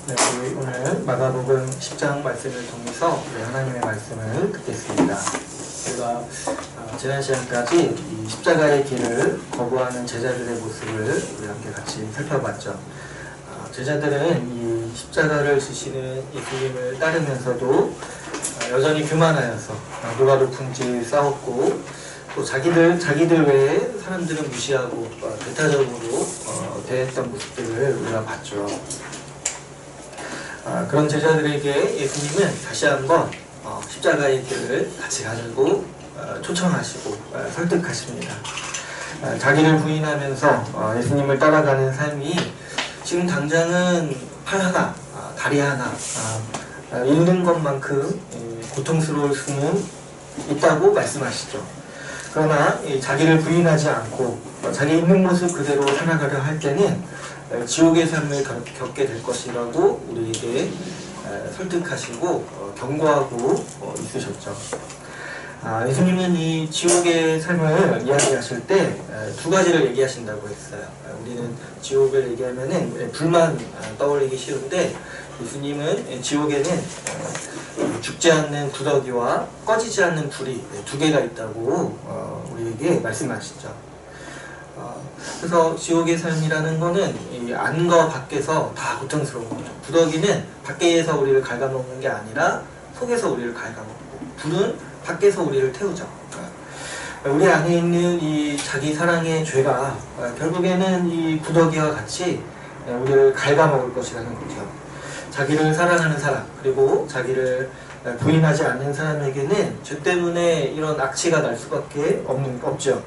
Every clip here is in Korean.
네, 우리 오늘 마가복음 10장 말씀을 통해서 하나님의 말씀을 듣겠습니다. 우리가 지난 시간까지 이 십자가의 길을 거부하는 제자들의 모습을 우리 함께 같이 살펴봤죠. 제자들은 이 십자가를 지시는 예수님을 따르면서도 여전히 교만하여서 누가 높은지 싸웠고, 또 자기들 외에 사람들은 무시하고 배타적으로 대했던 모습들을 우리가 봤죠. 그런 제자들에게 예수님은 다시 한번 십자가의 길을 같이 가자고 초청하시고 설득하십니다. 자기를 부인하면서 예수님을 따라가는 삶이 지금 당장은 팔 하나, 다리 하나 잃는 것만큼 고통스러울 수는 있다고 말씀하시죠. 그러나 자기를 부인하지 않고 자기 있는 모습 그대로 살아가려 할 때는 지옥의 삶을 겪게 될 것이라고 우리에게 설득하시고 경고하고 있으셨죠. 예수님은 이 지옥의 삶을 이야기하실 때 두 가지를 얘기하신다고 했어요. 우리는 지옥을 얘기하면은 불만 떠올리기 쉬운데, 예수님은 지옥에는 죽지 않는 구더기와 꺼지지 않는 불이 두 개가 있다고 우리에게 말씀하시죠. 그래서 지옥의 삶이라는 거는 이 안과 밖에서 다 고통스러운 거죠. 구더기는 밖에서 우리를 갉아먹는 게 아니라 속에서 우리를 갉아먹고, 불은 밖에서 우리를 태우죠. 우리 안에 있는 이 자기 사랑의 죄가 결국에는 이 구더기와 같이 우리를 갉아먹을 것이라는 거죠. 자기를 사랑하는 사람, 그리고 자기를 부인하지 않는 사람에게는 죄 때문에 이런 악취가 날 수밖에 없죠.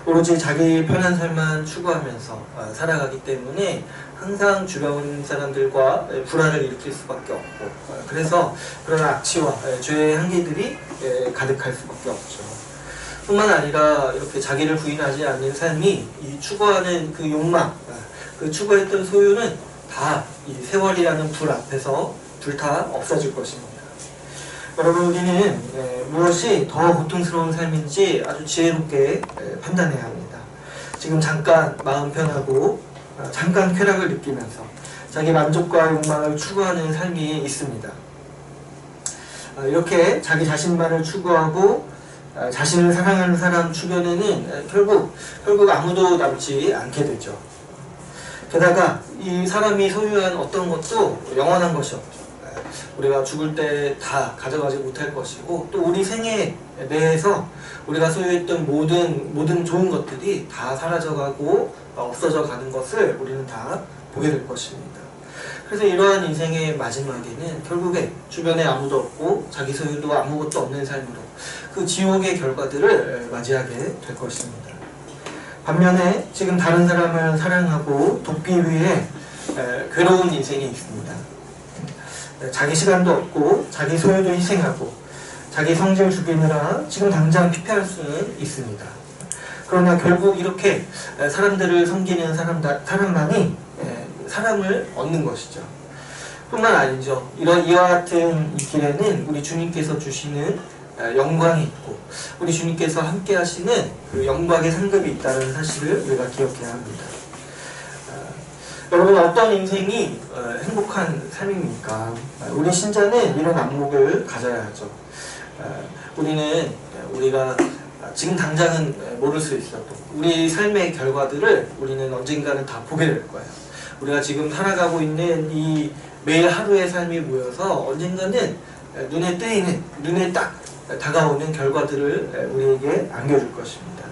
오로지 자기 편한 삶만 추구하면서 살아가기 때문에 항상 주변 사람들과 불화를 일으킬 수밖에 없고, 그래서 그런 악취와 죄의 한계들이 가득할 수밖에 없죠. 뿐만 아니라 이렇게 자기를 부인하지 않는 삶이 이 추구하는 그 욕망, 그 추구했던 소유는 다 이 세월이라는 불 앞에서 불타 없어질 것입니다. 여러분, 우리는 무엇이 더 고통스러운 삶인지 아주 지혜롭게 판단해야 합니다. 지금 잠깐 마음 편하고 잠깐 쾌락을 느끼면서 자기 만족과 욕망을 추구하는 삶이 있습니다. 이렇게 자기 자신만을 추구하고 자신을 사랑하는 사람 주변에는 결국 아무도 남지 않게 되죠. 게다가 이 사람이 소유한 어떤 것도 영원한 것이 없죠. 우리가 죽을 때 다 가져가지 못할 것이고, 또 우리 생애 내에서 우리가 소유했던 모든 좋은 것들이 다 사라져가고 없어져 가는 것을 우리는 다 보게 될 것입니다. 그래서 이러한 인생의 마지막에는 결국에 주변에 아무도 없고 자기 소유도 아무것도 없는 삶으로 그 지옥의 결과들을 맞이하게 될 것입니다. 반면에 지금 다른 사람을 사랑하고 돕기 위해 괴로운 인생이 있습니다. 자기 시간도 없고 자기 소유도 희생하고 자기 성질 죽이느라 지금 당장 피폐할 수는 있습니다. 그러나 결국 이렇게 사람들을 섬기는 사람만이 사람을 얻는 것이죠. 뿐만 아니죠. 이와 같은 이 길에는 우리 주님께서 주시는 영광이 있고, 우리 주님께서 함께 하시는 그 영광의 상급이 있다는 사실을 우리가 기억해야 합니다. 여러분, 어떤 인생이 행복한 삶입니까? 우리 신자는 이런 안목을 가져야 하죠. 우리가 지금 당장은 모를 수 있어도 우리 삶의 결과들을 우리는 언젠가는 다 보게 될 거예요. 우리가 지금 살아가고 있는 이 매일 하루의 삶이 모여서 언젠가는 눈에 딱 다가오는 결과들을 우리에게 안겨줄 것입니다.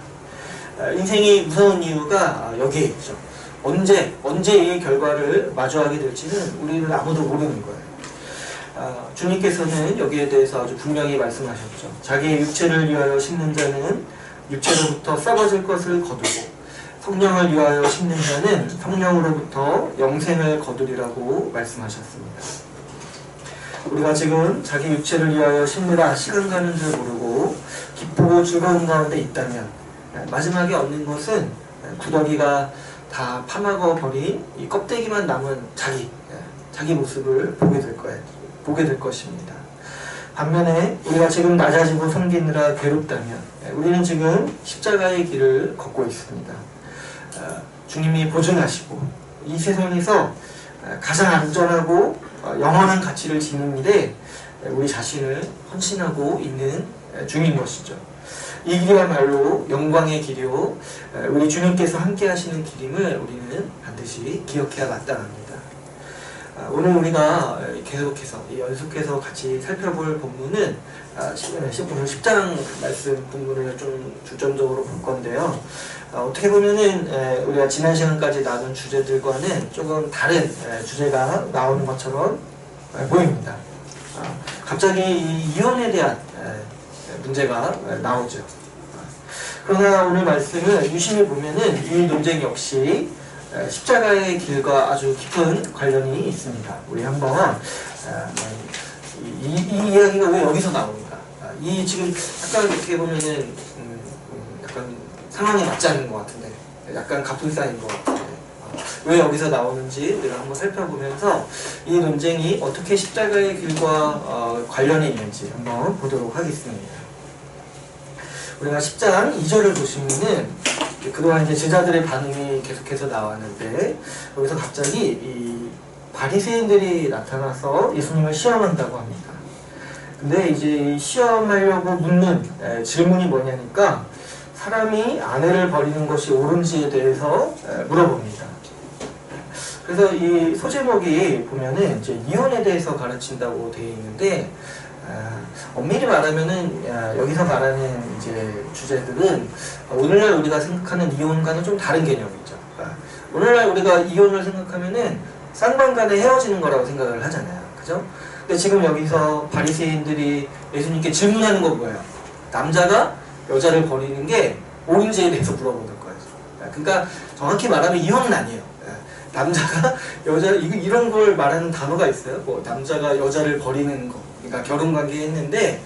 인생이 무서운 이유가 여기에 있죠. 언제 이 결과를 마주하게 될지는 우리는 아무도 모르는 거예요. 주님께서는 여기에 대해서 아주 분명히 말씀하셨죠. 자기의 육체를 위하여 심는 자는 육체로부터 썩어질 것을 거두고, 성령을 위하여 심는 자는 성령으로부터 영생을 거두리라고 말씀하셨습니다. 우리가 지금 자기 육체를 위하여 심느라 시간 가는 줄 모르고 기쁘고 즐거운 가운데 있다면 마지막에 얻는 것은 구더기가 다 파먹어 버린 이 껍데기만 남은 자기 모습을 보게 될 것입니다. 반면에 우리가 지금 낮아지고 섬기느라 괴롭다면 우리는 지금 십자가의 길을 걷고 있습니다. 주님이 보증하시고 이 세상에서 가장 안전하고 영원한 가치를 지닌 일에 우리 자신을 헌신하고 있는 중인 것이죠. 이 길이야말로 영광의 길이요 우리 주님께서 함께 하시는 길임을 우리는 반드시 기억해야 마땅합니다. 오늘 우리가 계속해서 연속해서 같이 살펴볼 본문은 오늘 10장 말씀 본문을 좀 중점적으로 볼 건데요. 어떻게 보면은 우리가 지난 시간까지 나눈 주제들과는 조금 다른 주제가 나오는 것처럼 보입니다. 갑자기 이 이혼에 대한 문제가 나오죠. 그러나 오늘 말씀을 유심히 보면은 이 논쟁 역시 십자가의 길과 아주 깊은 관련이 있습니다. 우리 한번 이 이야기가 왜 여기서 나옵니까? 이 지금 약간 어떻게 보면은 약간 상황이 맞지 않는 것 같은데, 약간 갑분싸인 것 같은데 왜 여기서 나오는지 우리가 한번 살펴보면서 이 논쟁이 어떻게 십자가의 길과 관련이 있는지 한번 보도록 하겠습니다. 우리가 10장 2절을 보시면은 그동안 이제 제자들의 반응이 계속해서 나왔는데 여기서 갑자기 이 바리새인들이 나타나서 예수님을 시험한다고 합니다. 근데 이제 시험하려고 묻는 질문이 뭐냐니까 사람이 아내를 버리는 것이 옳은지에 대해서 물어봅니다. 그래서 이 소제목이 보면은 이제 이혼에 대해서 가르친다고 되어 있는데 엄밀히 말하면은 여기서 말하는 이제 주제들은 오늘날 우리가 생각하는 이혼과는 좀 다른 개념이죠. 오늘날 우리가 이혼을 생각하면은 쌍방간에 헤어지는 거라고 생각을 하잖아요, 그죠? 근데 지금 여기서 바리새인들이 예수님께 질문하는 건 뭐예요? 남자가 여자를 버리는 게 옳은지에 대해서 물어보는 거예요. 그러니까 정확히 말하면 이혼은 아니에요. 남자가 여자 이런 걸 말하는 단어가 있어요. 뭐 남자가 여자를 버리는 거. 그러니까 결혼관계 했는데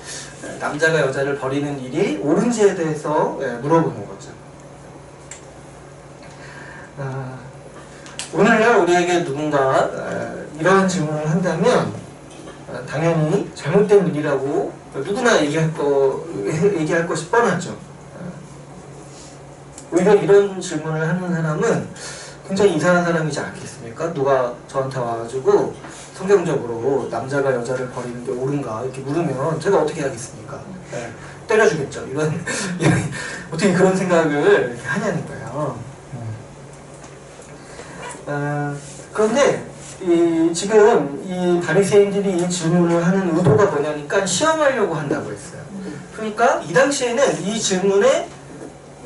남자가 여자를 버리는 일이 옳은지에 대해서 물어보는 거죠. 오늘날 우리에게 누군가 이런 질문을 한다면 당연히 잘못된 일이라고 누구나 얘기할 것이 뻔하죠. 오히려 이런 질문을 하는 사람은 굉장히 이상한 사람이지 않겠습니까? 누가 저한테 와가지고 성경적으로 남자가 여자를 버리는 게 옳은가 이렇게 물으면 제가 어떻게 하겠습니까? 때려주겠죠. 이런 어떻게 그런 생각을 이렇게 하냐는 거예요. 그런데 지금 이 바리새인들이 이 질문을 하는 의도가 뭐냐니까 시험하려고 한다고 했어요. 그러니까 이 당시에는 이 질문에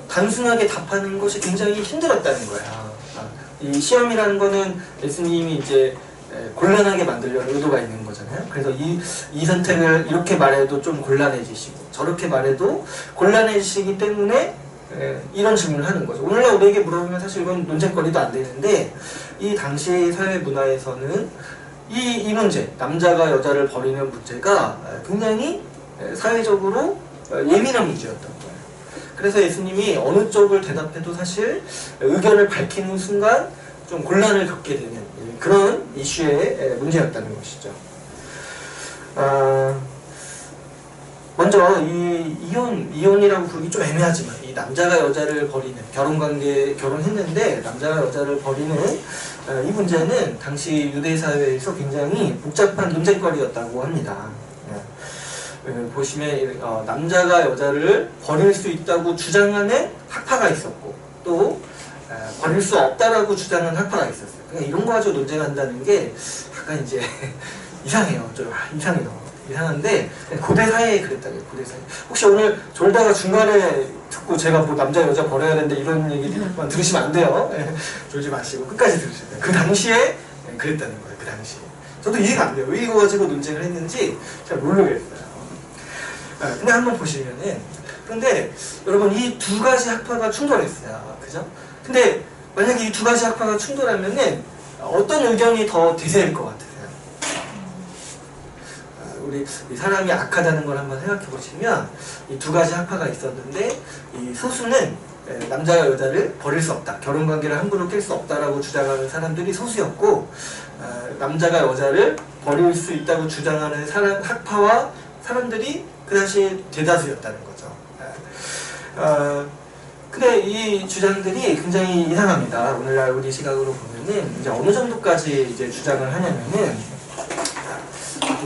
단순하게 답하는 것이 굉장히 힘들었다는 거야. 이 시험이라는 거는 예수님이 이제 곤란하게 만들려는 의도가 있는 거잖아요. 그래서 이 선택을 이렇게 말해도 좀 곤란해지시고 저렇게 말해도 곤란해지시기 때문에 이런 질문을 하는 거죠. 오늘날 우리에게 물어보면 사실 이건 논쟁거리도 안 되는데 이 당시 사회 문화에서는 이 문제, 남자가 여자를 버리는 문제가 굉장히 사회적으로 예민한 문제였던 거예요. 그래서 예수님이 어느 쪽을 대답해도 사실 의견을 밝히는 순간 좀 곤란을 겪게 되는 그런 이슈의 문제였다는 것이죠. 먼저 이 이혼이라고 부르기 좀 애매하지만 이 남자가 여자를 버리는 결혼했는데 남자가 여자를 버리는 이 문제는 당시 유대 사회에서 굉장히 복잡한 논쟁거리였다고 합니다. 보시면 남자가 여자를 버릴 수 있다고 주장하는 학파가 있었고 또 버릴 수 없다라고 주장하는 학파가 있었어요. 그러니까 이런 거 가지고 논쟁한다는 게 약간 이제 이상해요. 좀 이상해요. 이상한데 고대 사회에 그랬다고요. 고대 사회. 혹시 오늘 졸다가 중간에 듣고 제가 뭐 남자 여자 버려야 되는데 이런 얘기만 들으시면 안 돼요. 졸지 마시고 끝까지 들으셔야 돼요. 그 당시에 그랬다는 거예요. 그 당시에. 저도 이해가 안 돼요. 왜 이거 가지고 논쟁을 했는지 잘 모르겠어요. 근데 한번 보시면은 그런데 여러분 이 두 가지 학파가 충돌했어요. 그죠? 근데 만약에 이 두 가지 학파가 충돌하면은 어떤 의견이 더 대세일 것 같으세요? 우리 사람이 악하다는 걸 한번 생각해 보시면 이 두 가지 학파가 있었는데 이 소수는 남자가 여자를 버릴 수 없다, 결혼관계를 함부로 깰 수 없다라고 주장하는 사람들이 소수였고 남자가 여자를 버릴 수 있다고 주장하는 학파와 사람들이 그 당시에 대다수였다는 거죠. 근데 이 주장들이 굉장히 이상합니다. 오늘날 우리 시각으로 보면 뭐냐면은 이제 어느 정도까지 이제 주장을 하냐면은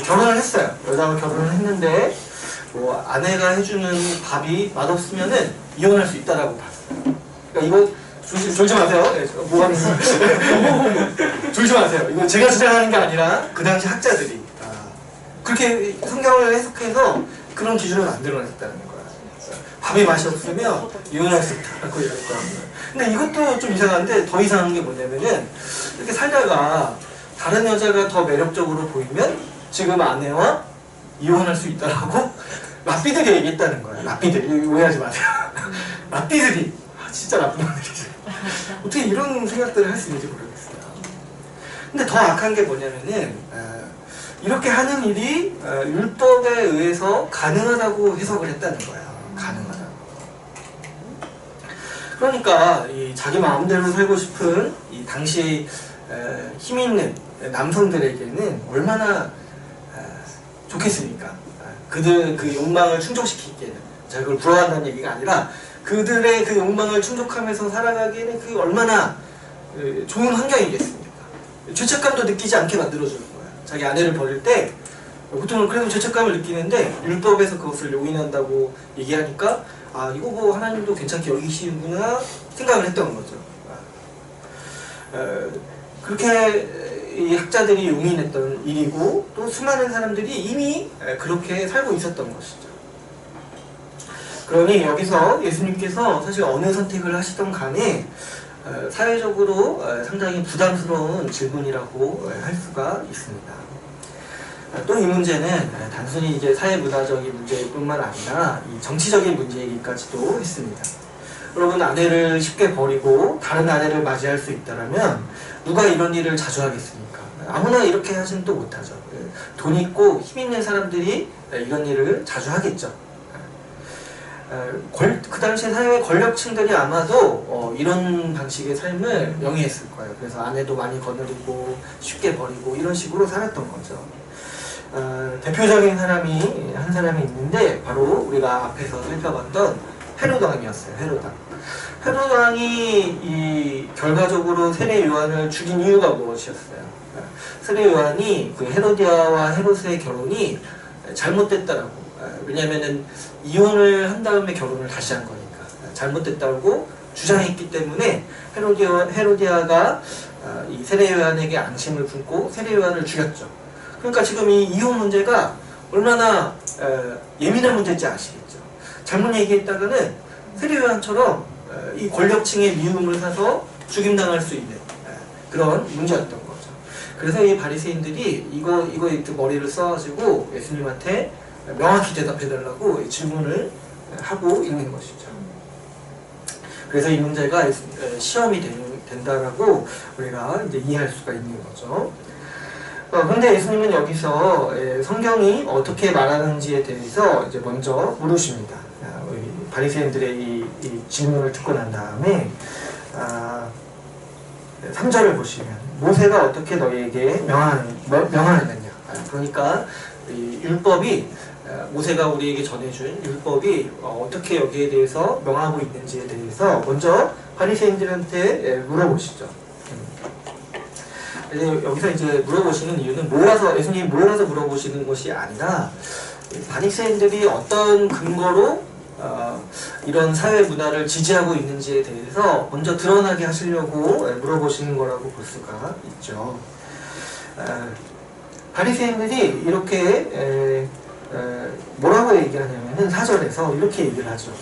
결혼을 했어요. 여자가 결혼을 했는데 뭐 아내가 해주는 밥이 맛없으면은 이혼할 수 있다라고 봤어요. 그러니까 이거 졸지 마세요. 네, 뭐 하는 거예요? 졸지 마세요. 이거 제가 주장하는 게 아니라 그 당시 학자들이 그렇게 성경을 해석해서 그런 기준을 만들어냈다는 거야. 밥이 맛이 없으면 이혼할 수 있다고 이랬거든요. 근데 이것도 좀 이상한데 더 이상한 게 뭐냐면은 이렇게 살다가 다른 여자가 더 매력적으로 보이면 지금 아내와 이혼할 수 있다라고 랍비들이 얘기했다는 거예요. 랍비들 오해하지 마세요. 랍비들이 진짜 나쁜 놈들이지. 어떻게 이런 생각들을 할 수 있는지 모르겠어요. 근데 더 악한 게 뭐냐면은 이렇게 하는 일이 율법에 의해서 가능하다고 해석을 했다는 거야. 가능하다고. 그러니까 이 자기 마음대로 살고 싶은 이 당시 힘 있는 남성들에게는 얼마나 좋겠습니까? 그들 그 욕망을 충족시키기에는 제가 그걸 부러워한다는 얘기가 아니라 그들의 그 욕망을 충족하면서 살아가기에는 그게 얼마나 좋은 환경이겠습니까? 죄책감도 느끼지 않게 만들어주는 거예요. 자기 아내를 버릴 때 보통은 그래도 죄책감을 느끼는데 율법에서 그것을 용인한다고 얘기하니까 아 이거 뭐 하나님도 괜찮게 여기시는구나 생각을 했던 거죠. 그렇게 이 학자들이 용인했던 일이고 또 수많은 사람들이 이미 그렇게 살고 있었던 것이죠. 그러니 여기서 예수님께서 사실 어느 선택을 하시던 간에 사회적으로 상당히 부담스러운 질문이라고 할 수가 있습니다. 또 이 문제는 단순히 이제 사회문화적인 문제뿐만 아니라 이 정치적인 문제이기까지도 했습니다. 여러분 아내를 쉽게 버리고 다른 아내를 맞이할 수 있다면 누가 이런 일을 자주 하겠습니까? 아무나 이렇게 하지는 또 못하죠. 돈 있고 힘 있는 사람들이 이런 일을 자주 하겠죠. 그 당시 사회 권력층들이 아마도 이런 방식의 삶을 영위했을 거예요. 그래서 아내도 많이 거느리고 쉽게 버리고 이런 식으로 살았던 거죠. 대표적인 사람이 한 사람이 있는데 바로 우리가 앞에서 살펴봤던 헤롯 왕이었어요. 헤롯 왕이 이 결과적으로 세례 요한을 죽인 이유가 무엇이었어요? 세례 요한이 그 헤로디아와 헤롯의 결혼이 잘못됐다라고. 왜냐면은 이혼을 한 다음에 결혼을 다시 한 거니까 잘못됐다고 주장했기 때문에 헤로디아가 이 세례 요한에게 앙심을 품고 세례 요한을 죽였죠. 그러니까 지금 이 이혼 문제가 얼마나 예민한 문제인지 아시겠죠. 잘못 얘기했다가는 세례 요한처럼 이 권력층의 미움을 사서 죽임당할 수 있는 그런 문제였던 거죠. 그래서 이 바리새인들이 이거 머리를 써가지고 예수님한테 명확히 대답해달라고 질문을 하고 있는 것이죠. 그래서 이 문제가 시험이 된다라고 우리가 이제 이해할 수가 있는 거죠. 그런데 예수님은 여기서 성경이 어떻게 말하는지에 대해서 이제 먼저 물으십니다. 바리새인들의 이 질문을 듣고 난 다음에 3절을 보시면 모세가 어떻게 너희에게 명하느냐. 그러니까 이 율법이 모세가 우리에게 전해준 율법이 어떻게 여기에 대해서 명하고 있는지에 대해서 먼저 바리새인들한테 물어보시죠. 여기서 이제 물어보시는 이유는 예수님이 몰라서 물어보시는 것이 아니라 바리새인들이 어떤 근거로 이런 사회 문화를 지지하고 있는지에 대해서 먼저 드러나게 하시려고 물어보시는 거라고 볼 수가 있죠. 바리새인들이 이렇게 뭐라고 얘기하냐면은 4절에서 이렇게 얘기를 하죠.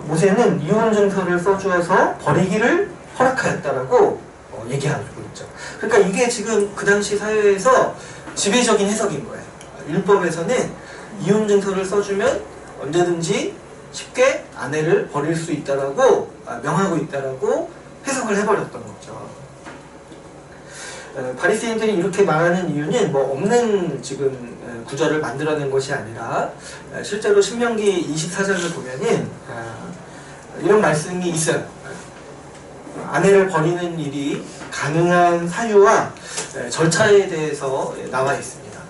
모세는 이혼 증서를 써주어서 버리기를 허락하였다라고 얘기하고 있죠. 그러니까 이게 지금 그 당시 사회에서 지배적인 해석인 거예요. 율법에서는 이혼 증서를 써주면 언제든지 쉽게 아내를 버릴 수 있다라고 명하고 있다라고 해석을 해버렸던 거죠. 바리새인들이 이렇게 말하는 이유는 뭐 없는 지금 구절을 만들어낸 것이 아니라 실제로 신명기 24장을 보면은 이런 말씀이 있어요. 아내를 버리는 일이 가능한 사유와 절차에 대해서 나와 있습니다.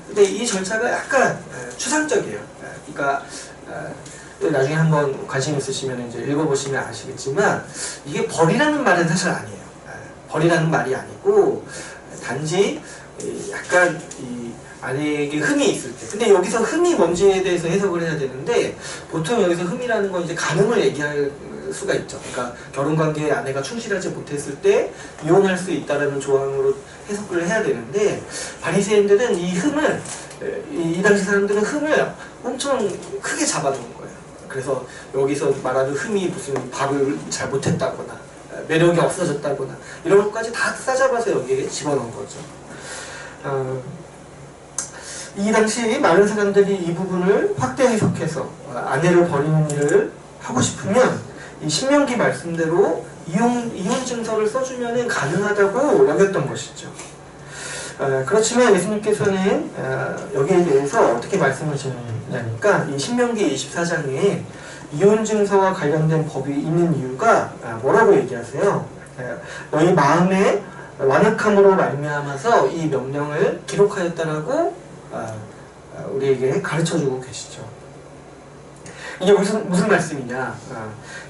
근데 이 절차가 약간 추상적이에요. 그러니까 나중에 한번 관심 있으시면 이제 읽어보시면 아시겠지만 이게 벌이라는 말은 사실 아니에요. 벌이라는 말이 아니고 단지 약간 이 아내에게 흠이 있을 때. 근데 여기서 흠이 뭔지에 대해서 해석을 해야 되는데 보통 여기서 흠이라는 건 이제 간음을 얘기할 수가 있죠. 그러니까 결혼관계에 아내가 충실하지 못했을 때 이혼할 수 있다라는 조항으로 해석을 해야 되는데 바리새인들은 이 흠을 이 당시 사람들은 흠을 엄청 크게 잡아놓은 거예요. 그래서 여기서 말하는 흠이 무슨 밥을 잘 못했다거나 매력이 없어졌다거나 이런 것까지 다 싸잡아서 여기에 집어넣은 거죠. 이 당시 많은 사람들이 이 부분을 확대 해석해서 아내를 버리는 일을 하고 싶으면 이 신명기 말씀대로 이혼 증서를 써주면 가능하다고 여겼던 것이죠. 그렇지만 예수님께서는 여기에 대해서 어떻게 말씀하시냐니까 이 신명기 24장에 이혼 증서와 관련된 법이 있는 이유가 뭐라고 얘기하세요? 너희 마음의 완악함으로 말미암아서 이 명령을 기록하였다라고 우리에게 가르쳐주고 계시죠. 이게 무슨 말씀이냐?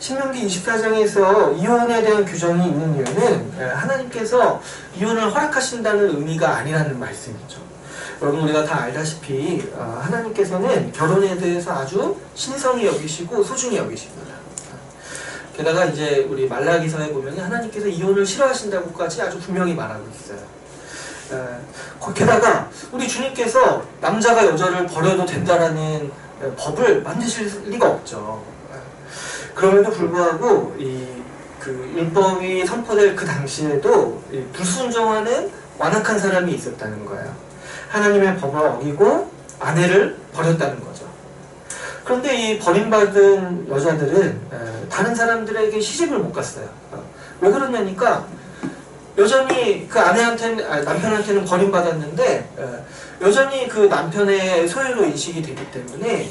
신명기 24장에서 이혼에 대한 규정이 있는 이유는 하나님께서 이혼을 허락하신다는 의미가 아니라는 말씀이죠. 여러분 우리가 다 알다시피 하나님께서는 결혼에 대해서 아주 신성히 여기시고 소중히 여기십니다. 게다가 이제 우리 말라기서에 보면 하나님께서 이혼을 싫어하신다고까지 아주 분명히 말하고 있어요. 게다가 우리 주님께서 남자가 여자를 버려도 된다라는 법을 만드실 리가 없죠. 그럼에도 불구하고 그 율법이 선포될 그 당시에도 불순종하는 완악한 사람이 있었다는 거예요. 하나님의 법을 어기고 아내를 버렸다는 거죠. 그런데 이 버림받은 여자들은 다른 사람들에게 시집을 못 갔어요. 왜 그러냐니까 여전히 그 남편한테는 버림받았는데 여전히 그 남편의 소유로 인식이 되기 때문에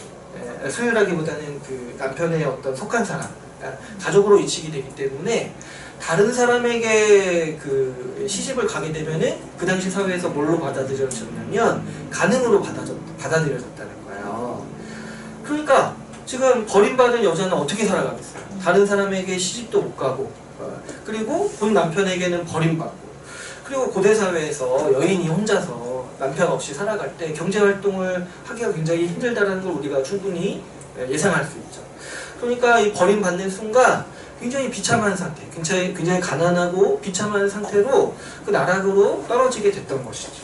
소유라기보다는 그 남편의 어떤 속한 사람, 가족으로 인식이 되기 때문에 다른 사람에게 그 시집을 가게 되면은 그 당시 사회에서 뭘로 받아들여졌냐면 간음으로 받아들여졌다는 거예요. 그러니까 지금 버림받은 여자는 어떻게 살아가겠어요? 다른 사람에게 시집도 못 가고 그리고 본 남편에게는 버림받고 그리고 고대사회에서 여인이 혼자서 남편 없이 살아갈 때 경제활동을 하기가 굉장히 힘들다는 걸 우리가 충분히 예상할 수 있죠. 그러니까 이 버림받는 순간 굉장히 비참한 상태, 굉장히 가난하고 비참한 상태로 그 나락으로 떨어지게 됐던 것이죠.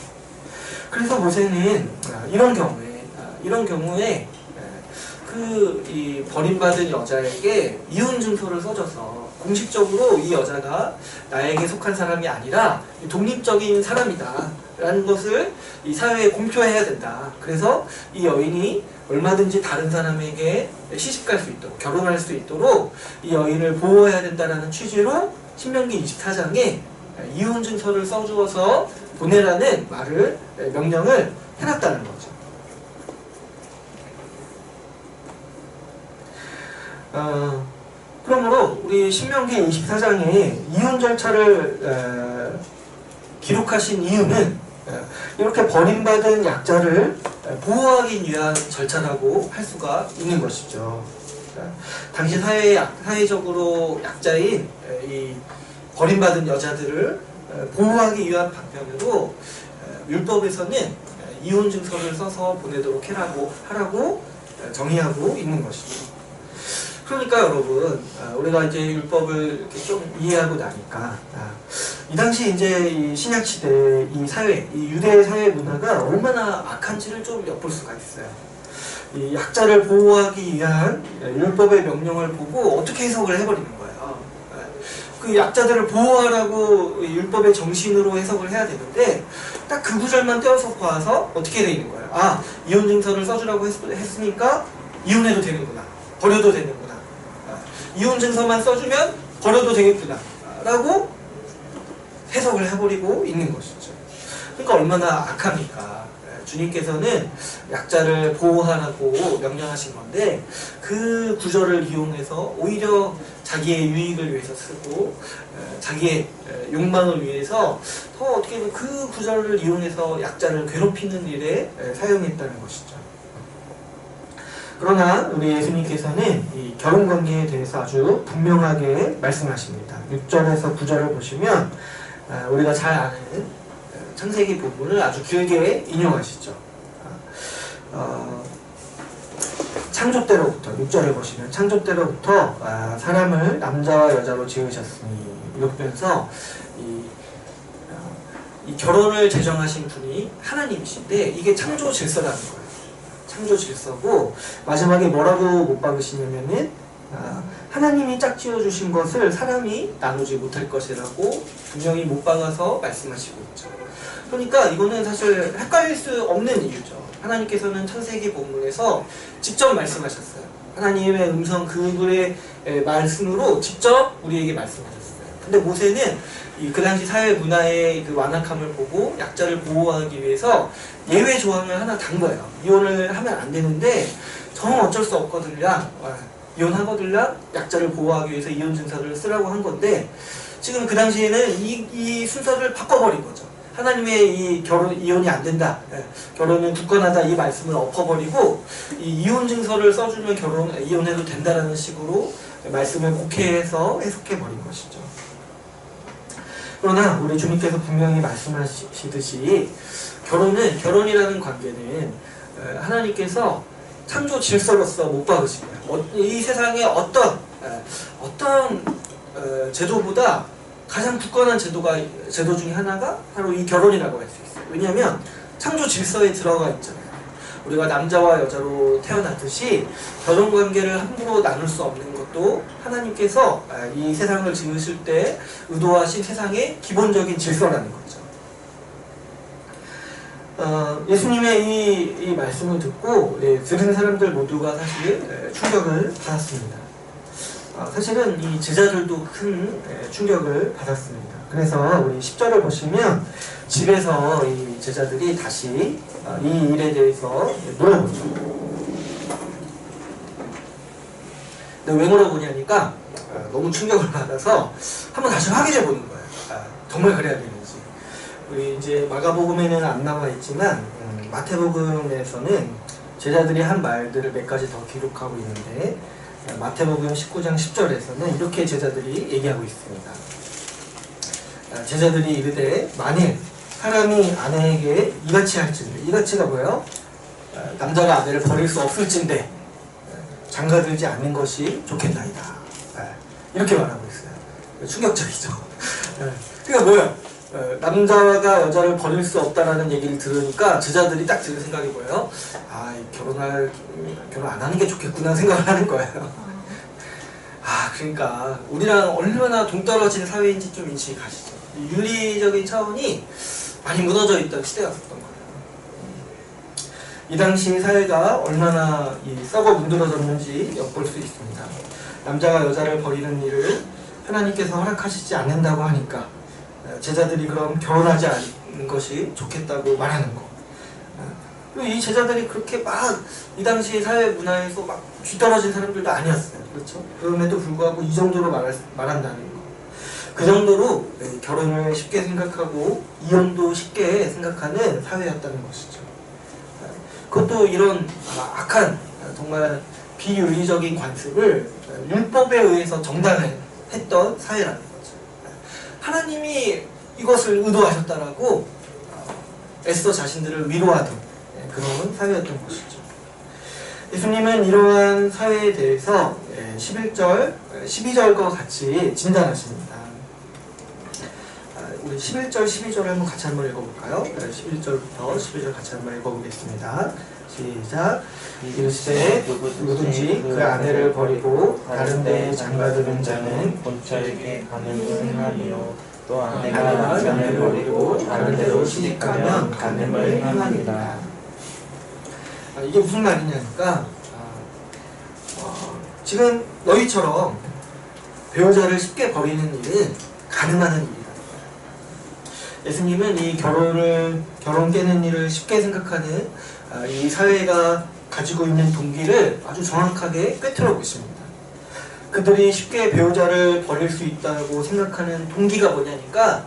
그래서 모세는 이런 경우에 이 버림받은 여자에게 이혼 증서를 써줘서 공식적으로 이 여자가 나에게 속한 사람이 아니라 독립적인 사람이다 라는 것을 이 사회에 공표해야 된다. 그래서 이 여인이 얼마든지 다른 사람에게 시집갈 수 있도록 결혼할 수 있도록 이 여인을 보호해야 된다는 취지로 신명기 24장에 이혼 증서를 써주어서 보내라는 명령을 해놨다는 거죠. 그러므로 우리 신명기 24장에 이혼 절차를 기록하신 이유는 이렇게 버림받은 약자를 보호하기 위한 절차라고 할 수가 있는 것이죠. 당시 사회적으로 약자인 이 버림받은 여자들을 보호하기 위한 방편으로 율법에서는 이혼 증서를 써서 보내도록 하라고 정의하고 있는 것이죠. 그러니까 여러분 우리가 이제 율법을 이렇게 좀 이해하고 나니까 이 당시 이제 이 신약 시대 이 사회, 이 유대 사회 문화가 얼마나 악한지를 좀 엿볼 수가 있어요. 이 약자를 보호하기 위한 율법의 명령을 보고 어떻게 해석을 해버리는 거예요. 그 약자들을 보호하라고 율법의 정신으로 해석을 해야 되는데 딱 그 구절만 떼어서 봐서 어떻게 돼 있는 거예요. 이혼 증서를 써주라고 했으니까 이혼해도 되는구나, 버려도 되는구나, 이혼 증서만 써주면 버려도 되겠구나 라고 해석을 해버리고 있는 것이죠. 그러니까 얼마나 악합니까? 주님께서는 약자를 보호하라고 명령하신 건데 그 구절을 이용해서 오히려 자기의 유익을 위해서 쓰고 자기의 욕망을 위해서 더 어떻게든 그 구절을 이용해서 약자를 괴롭히는 일에 사용했다는 것이죠. 그러나 우리 예수님께서는 이 결혼 관계에 대해서 아주 분명하게 말씀하십니다. 6절에서 9절을 보시면 우리가 잘 아는 창세기 부분을 아주 길게 인용하시죠. 창조 때로부터 6절을 보시면 창조 때로부터 사람을 남자와 여자로 지으셨으니 이러면서 이 결혼을 제정하신 분이 하나님이신데 이게 창조 질서라는 거예요. 창조 질서고 마지막에 뭐라고 못 박으시냐면은 하나님이 짝지어 주신 것을 사람이 나누지 못할 것이라고 분명히 못 박아서 말씀하시고 있죠. 그러니까 이거는 사실 헷갈릴 수 없는 이유죠. 하나님께서는 창세기 본문에서 직접 말씀하셨어요. 하나님의 음성 그분의 말씀으로 직접 우리에게 말씀하셨어요. 근데 모세는 그 당시 사회 문화의 그 완악함을 보고 약자를 보호하기 위해서 예외 조항을 하나 단 거예요. 이혼을 하면 안 되는데 정 어쩔 수 없거든요. 이혼하거든요. 약자를 보호하기 위해서 이혼 증서를 쓰라고 한 건데 지금 그 당시에는 이 순서를 바꿔버린 거죠. 하나님의 이 이혼이 안 된다. 결혼은 굳건하다. 이 말씀을 엎어버리고 이 이혼 증서를 써주면 이혼해도 된다라는 식으로 말씀을 곡해해서 해석해버린 것이죠. 그러나 우리 주님께서 분명히 말씀하시듯이 결혼이라는 관계는 하나님께서 창조 질서로서 못 박으신 거예요. 이 세상에 어떤 제도보다 가장 굳건한 제도 중에 하나가 바로 이 결혼이라고 할 수 있어요. 왜냐하면 창조 질서에 들어가 있잖아요. 우리가 남자와 여자로 태어났듯이 결혼관계를 함부로 나눌 수 없는 것도 하나님께서 이 세상을 지으실 때 의도하신 세상의 기본적인 질서라는 거죠. 예수님의 이 말씀을 듣고 들은 사람들 모두가 사실 충격을 받았습니다. 사실은 이 제자들도 큰 충격을 받았습니다. 그래서 우리 10절을 보시면 집에서 이 제자들이 다시 이 일에 대해서 물어보죠. 근데 왜 물어보냐니까 너무 충격을 받아서 한번 다시 확인해 보는 거예요. 정말 그래야 되는지. 우리 이제 마가복음에는 안 나와 있지만 마태복음에서는 제자들이 한 말들을 몇 가지 더 기록하고 있는데 마태복음 19장 10절에서는 이렇게 제자들이 얘기하고 있습니다. 제자들이 이르되 만일 사람이 아내에게 이같이 할진대, 이같이가 뭐예요? 남자가 아내를 버릴 수 없을진대 장가들지 않는 것이 좋겠나이다. 이렇게 말하고 있어요. 충격적이죠. 그러니까 뭐예요? 남자가 여자를 버릴 수 없다라는 얘기를 들으니까 제자들이 딱 드는 생각이 뭐예요? 결혼 안 하는 게 좋겠구나 생각을 하는 거예요. 그러니까 우리랑 얼마나 동떨어진 사회인지 좀 인식이 가시죠. 윤리적인 차원이 많이 무너져 있던 시대였었던 거예요. 이 당시 사회가 얼마나 썩어 문드러졌는지 엿볼 수 있습니다. 남자가 여자를 버리는 일을 하나님께서 허락하시지 않는다고 하니까 제자들이 그럼 결혼하지 않는 것이 좋겠다고 말하는 거. 그리고 이 제자들이 그렇게 막 이 당시 사회 문화에서 막 뒤떨어진 사람들도 아니었어요. 그렇죠? 그럼에도 불구하고 이 정도로 말한다는 거. 그 정도로 결혼을 쉽게 생각하고 이혼도 쉽게 생각하는 사회였다는 것이죠. 그것도 이런 악한 정말 비윤리적인 관습을 율법에 의해서 정당했던 사회라는 거죠. 하나님이 이것을 의도하셨다라고 애써 자신들을 위로하던 그런 사회였던 것이죠. 예수님은 이러한 사회에 대해서 11절, 12절과 같이 진단하십니다. 우리 11절, 12절을 한번 같이 한번 읽어볼까요? 11절부터 12절 같이 한번 읽어보겠습니다. 시작. 이르시되 누구든지 그 아내를 버리고 다른 데에 장가드는 자는 본처에게 간음을 행하니요 또 아내가 아내가 남편을 버리고 다른 데로 시집가면 간음을 행하니라. 이게 무슨 말이냐니까 지금 너희처럼 배우자를 쉽게 버리는 일은 가능한 일이라는 거예요. 예수님은 이 결혼 깨는 일을 쉽게 생각하는 이 사회가 가지고 있는 동기를 아주 정확하게 꿰뚫어 보십니다. 그들이 쉽게 배우자를 버릴 수 있다고 생각하는 동기가 뭐냐니까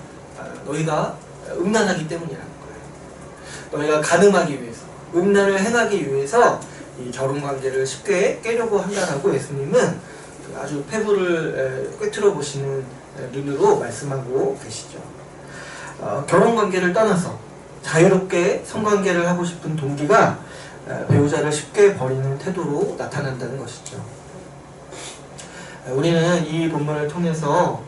너희가 음란하기 때문이라는 거예요. 너희가 간음하기 위해서, 음란을 행하기 위해서 이 결혼 관계를 쉽게 깨려고 한다라고 예수님은 아주 폐부를 꿰뚫어 보시는 눈으로 말씀하고 계시죠. 결혼 관계를 떠나서 자유롭게 성관계를 하고 싶은 동기가 배우자를 쉽게 버리는 태도로 나타난다는 것이죠. 우리는 이 본문을 통해서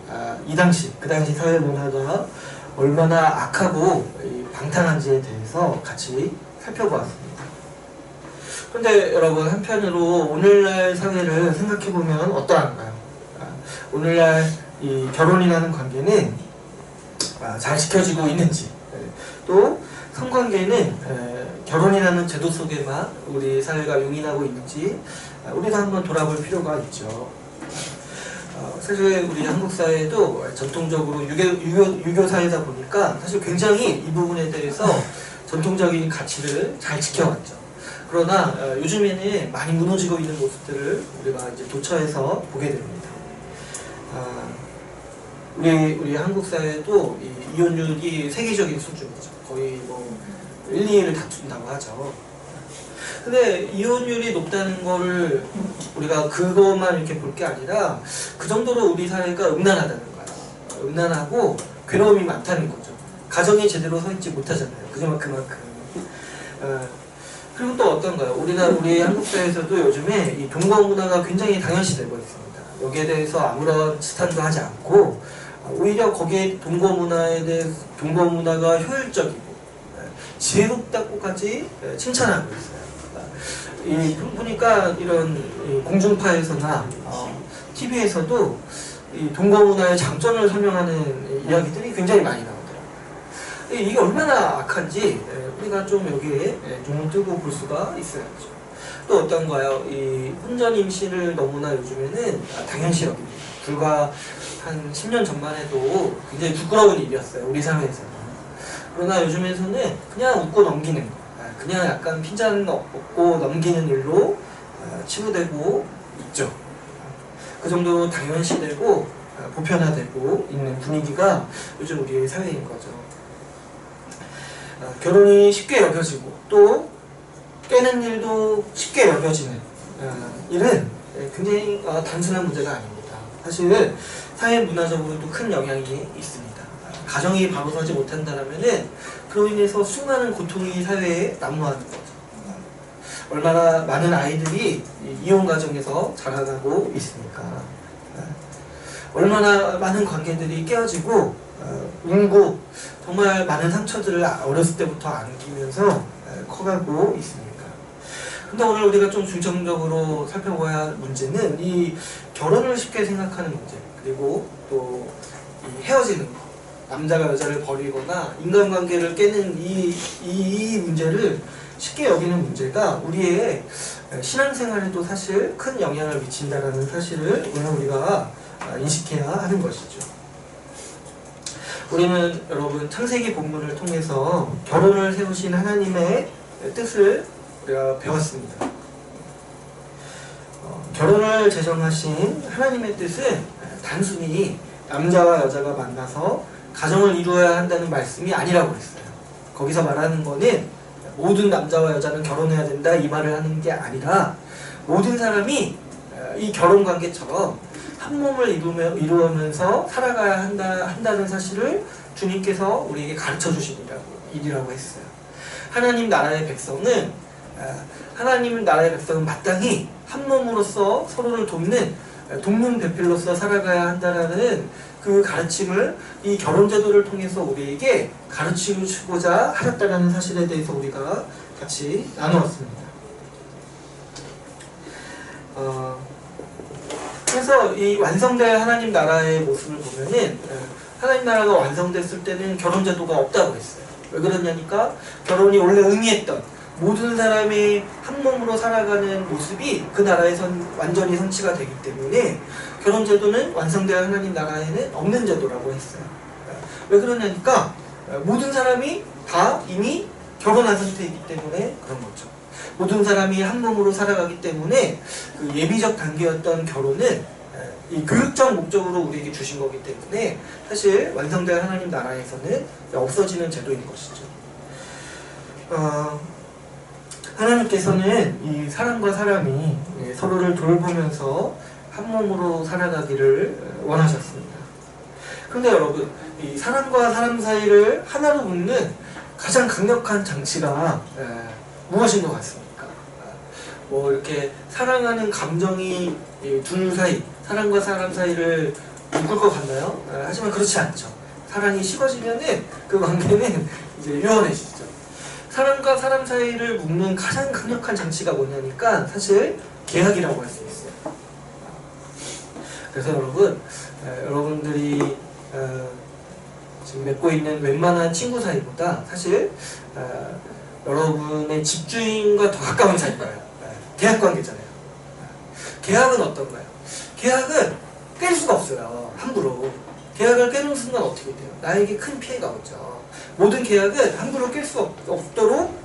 그 당시 사회 문화가 얼마나 악하고 방탕한지에 대해서 같이 살펴보았습니다. 그런데 여러분, 한편으로 오늘날 사회를 생각해보면 어떠한가요? 오늘날 이 결혼이라는 관계는 잘 지켜지고 있는지, 또 성관계는 결혼이라는 제도 속에만 우리 사회가 용인하고 있는지 우리도 한번 돌아볼 필요가 있죠. 사실 우리 한국 사회도 전통적으로 유교 사회다 보니까 사실 굉장히 이 부분에 대해서 전통적인 가치를 잘 지켜왔죠. 그러나 요즘에는 많이 무너지고 있는 모습들을 우리가 이제 도처에서 보게 됩니다. 우리 한국 사회도 이 이혼율이 세계적인 수준이죠. 거의 뭐 1, 2위를 다툰다고 하죠. 근데 이혼율이 높다는 거를 우리가 그것만 이렇게 볼 게 아니라 그 정도로 우리 사회가 음란하다는 거야. 음란하고 괴로움이 많다는 거죠. 가정이 제대로 서 있지 못하잖아요. 그만큼. 그리고 또 어떤가요? 우리 한국 사회에서도 요즘에 이 동거 문화가 굉장히 당연시되고 있습니다. 여기에 대해서 아무런 지탄도 하지 않고 오히려 거기에 동거 문화가 효율적이고 지혜롭다고까지 칭찬하고 있어요. 보니까 이런 공중파에서나 TV에서도 이 동거 문화의 장점을 설명하는 이야기들이 굉장히 많이 나오더라고요. 이게 얼마나 악한지 우리가 좀 여기에 눈을 뜨고 볼 수가 있어야죠. 또 어떤가요? 이 혼전 임신을 너무나 요즘에는 당연시 여깁니다. 불과 한 10년 전만 해도 굉장히 부끄러운 일이었어요. 우리 사회에서는. 그러나 요즘에서는 그냥 웃고 넘기는 거, 그냥 약간 핀잔 먹고 넘기는 일로 치부되고 있죠. 그 정도 당연시되고 보편화되고 있는 분위기가 요즘 우리의 사회인 거죠. 결혼이 쉽게 여겨지고 또 깨는 일도 쉽게 여겨지는 일은 굉장히 단순한 문제가 아닙니다. 사실 사회 문화적으로도 큰 영향이 있습니다. 가정이 바로 서지 못한다면은 그로 인해서 수많은 고통이 사회에 난무하는 거죠. 얼마나 많은 아이들이 이혼 가정에서 자라나고 있습니까? 얼마나 많은 관계들이 깨어지고 울고 정말 많은 상처들을 어렸을 때부터 안기면서 커가고 있습니까? 근데 오늘 우리가 좀 중점적으로 살펴봐야 할 문제는 이 결혼을 쉽게 생각하는 문제, 그리고 또 이 헤어지는 거, 남자가 여자를 버리거나 인간관계를 깨는 이 문제를 쉽게 여기는 문제가 우리의 신앙생활에도 사실 큰 영향을 미친다는 사실을 오늘 우리가 인식해야 하는 것이죠. 우리는 여러분 창세기 본문을 통해서 결혼을 세우신 하나님의 뜻을 우리가 배웠습니다. 결혼을 제정하신 하나님의 뜻은 단순히 남자와 여자가 만나서 가정을 이루어야 한다는 말씀이 아니라고 했어요. 거기서 말하는 거는 모든 남자와 여자는 결혼해야 된다 이 말을 하는 게 아니라 모든 사람이 이 결혼관계처럼 한 몸을 이루면서 살아가야 한다는 사실을 주님께서 우리에게 가르쳐 주신 일이라고 했어요. 하나님 나라의 백성은 마땅히 한 몸으로서 서로를 돕는 배필로서 살아가야 한다는 그 가르침을 이 결혼제도를 통해서 우리에게 가르치고자 하셨다는 사실에 대해서 우리가 같이 나누었습니다. 그래서 이 완성될 하나님 나라의 모습을 보면은 하나님 나라가 완성됐을 때는 결혼제도가 없다고 했어요. 왜 그러냐니까 결혼이 원래 의미했던 모든 사람이 한 몸으로 살아가는 모습이 그 나라에선 완전히 성취가 되기 때문에 결혼제도는 완성될 하나님 나라에는 없는 제도라고 했어요. 왜 그러냐니까 모든 사람이 다 이미 결혼한 상태이기 때문에 그런 거죠. 모든 사람이 한 몸으로 살아가기 때문에 그 예비적 단계였던 결혼은 이 교육적 목적으로 우리에게 주신 거기 때문에 사실 완성될 하나님 나라에서는 없어지는 제도인 것이죠. 하나님께서는 이 사람과 사람이 서로를 돌보면서 한 몸으로 살아가기를 원하셨습니다. 그런데 여러분, 이 사람과 사람 사이를 하나로 묶는 가장 강력한 장치가 무엇인 것 같습니까? 뭐 이렇게 사랑하는 감정이 둘 사이, 사람과 사람 사이를 묶을 것 같나요? 하지만 그렇지 않죠. 사랑이 식어지면은 그 관계는 이제 유연해지죠. 사람과 사람 사이를 묶는 가장 강력한 장치가 뭐냐니까 사실 계약이라고 할 수 있어요. 그래서 여러분, 여러분들이 지금 맺고 있는 웬만한 친구 사이보다 사실 여러분의 집주인과 더 가까운 사이일 거예요. 계약 관계잖아요. 계약은 어떤가요? 계약은 깰 수가 없어요. 함부로. 계약을 깨는 순간 어떻게 돼요? 나에게 큰 피해가 오죠. 모든 계약은 함부로 깰 수 없도록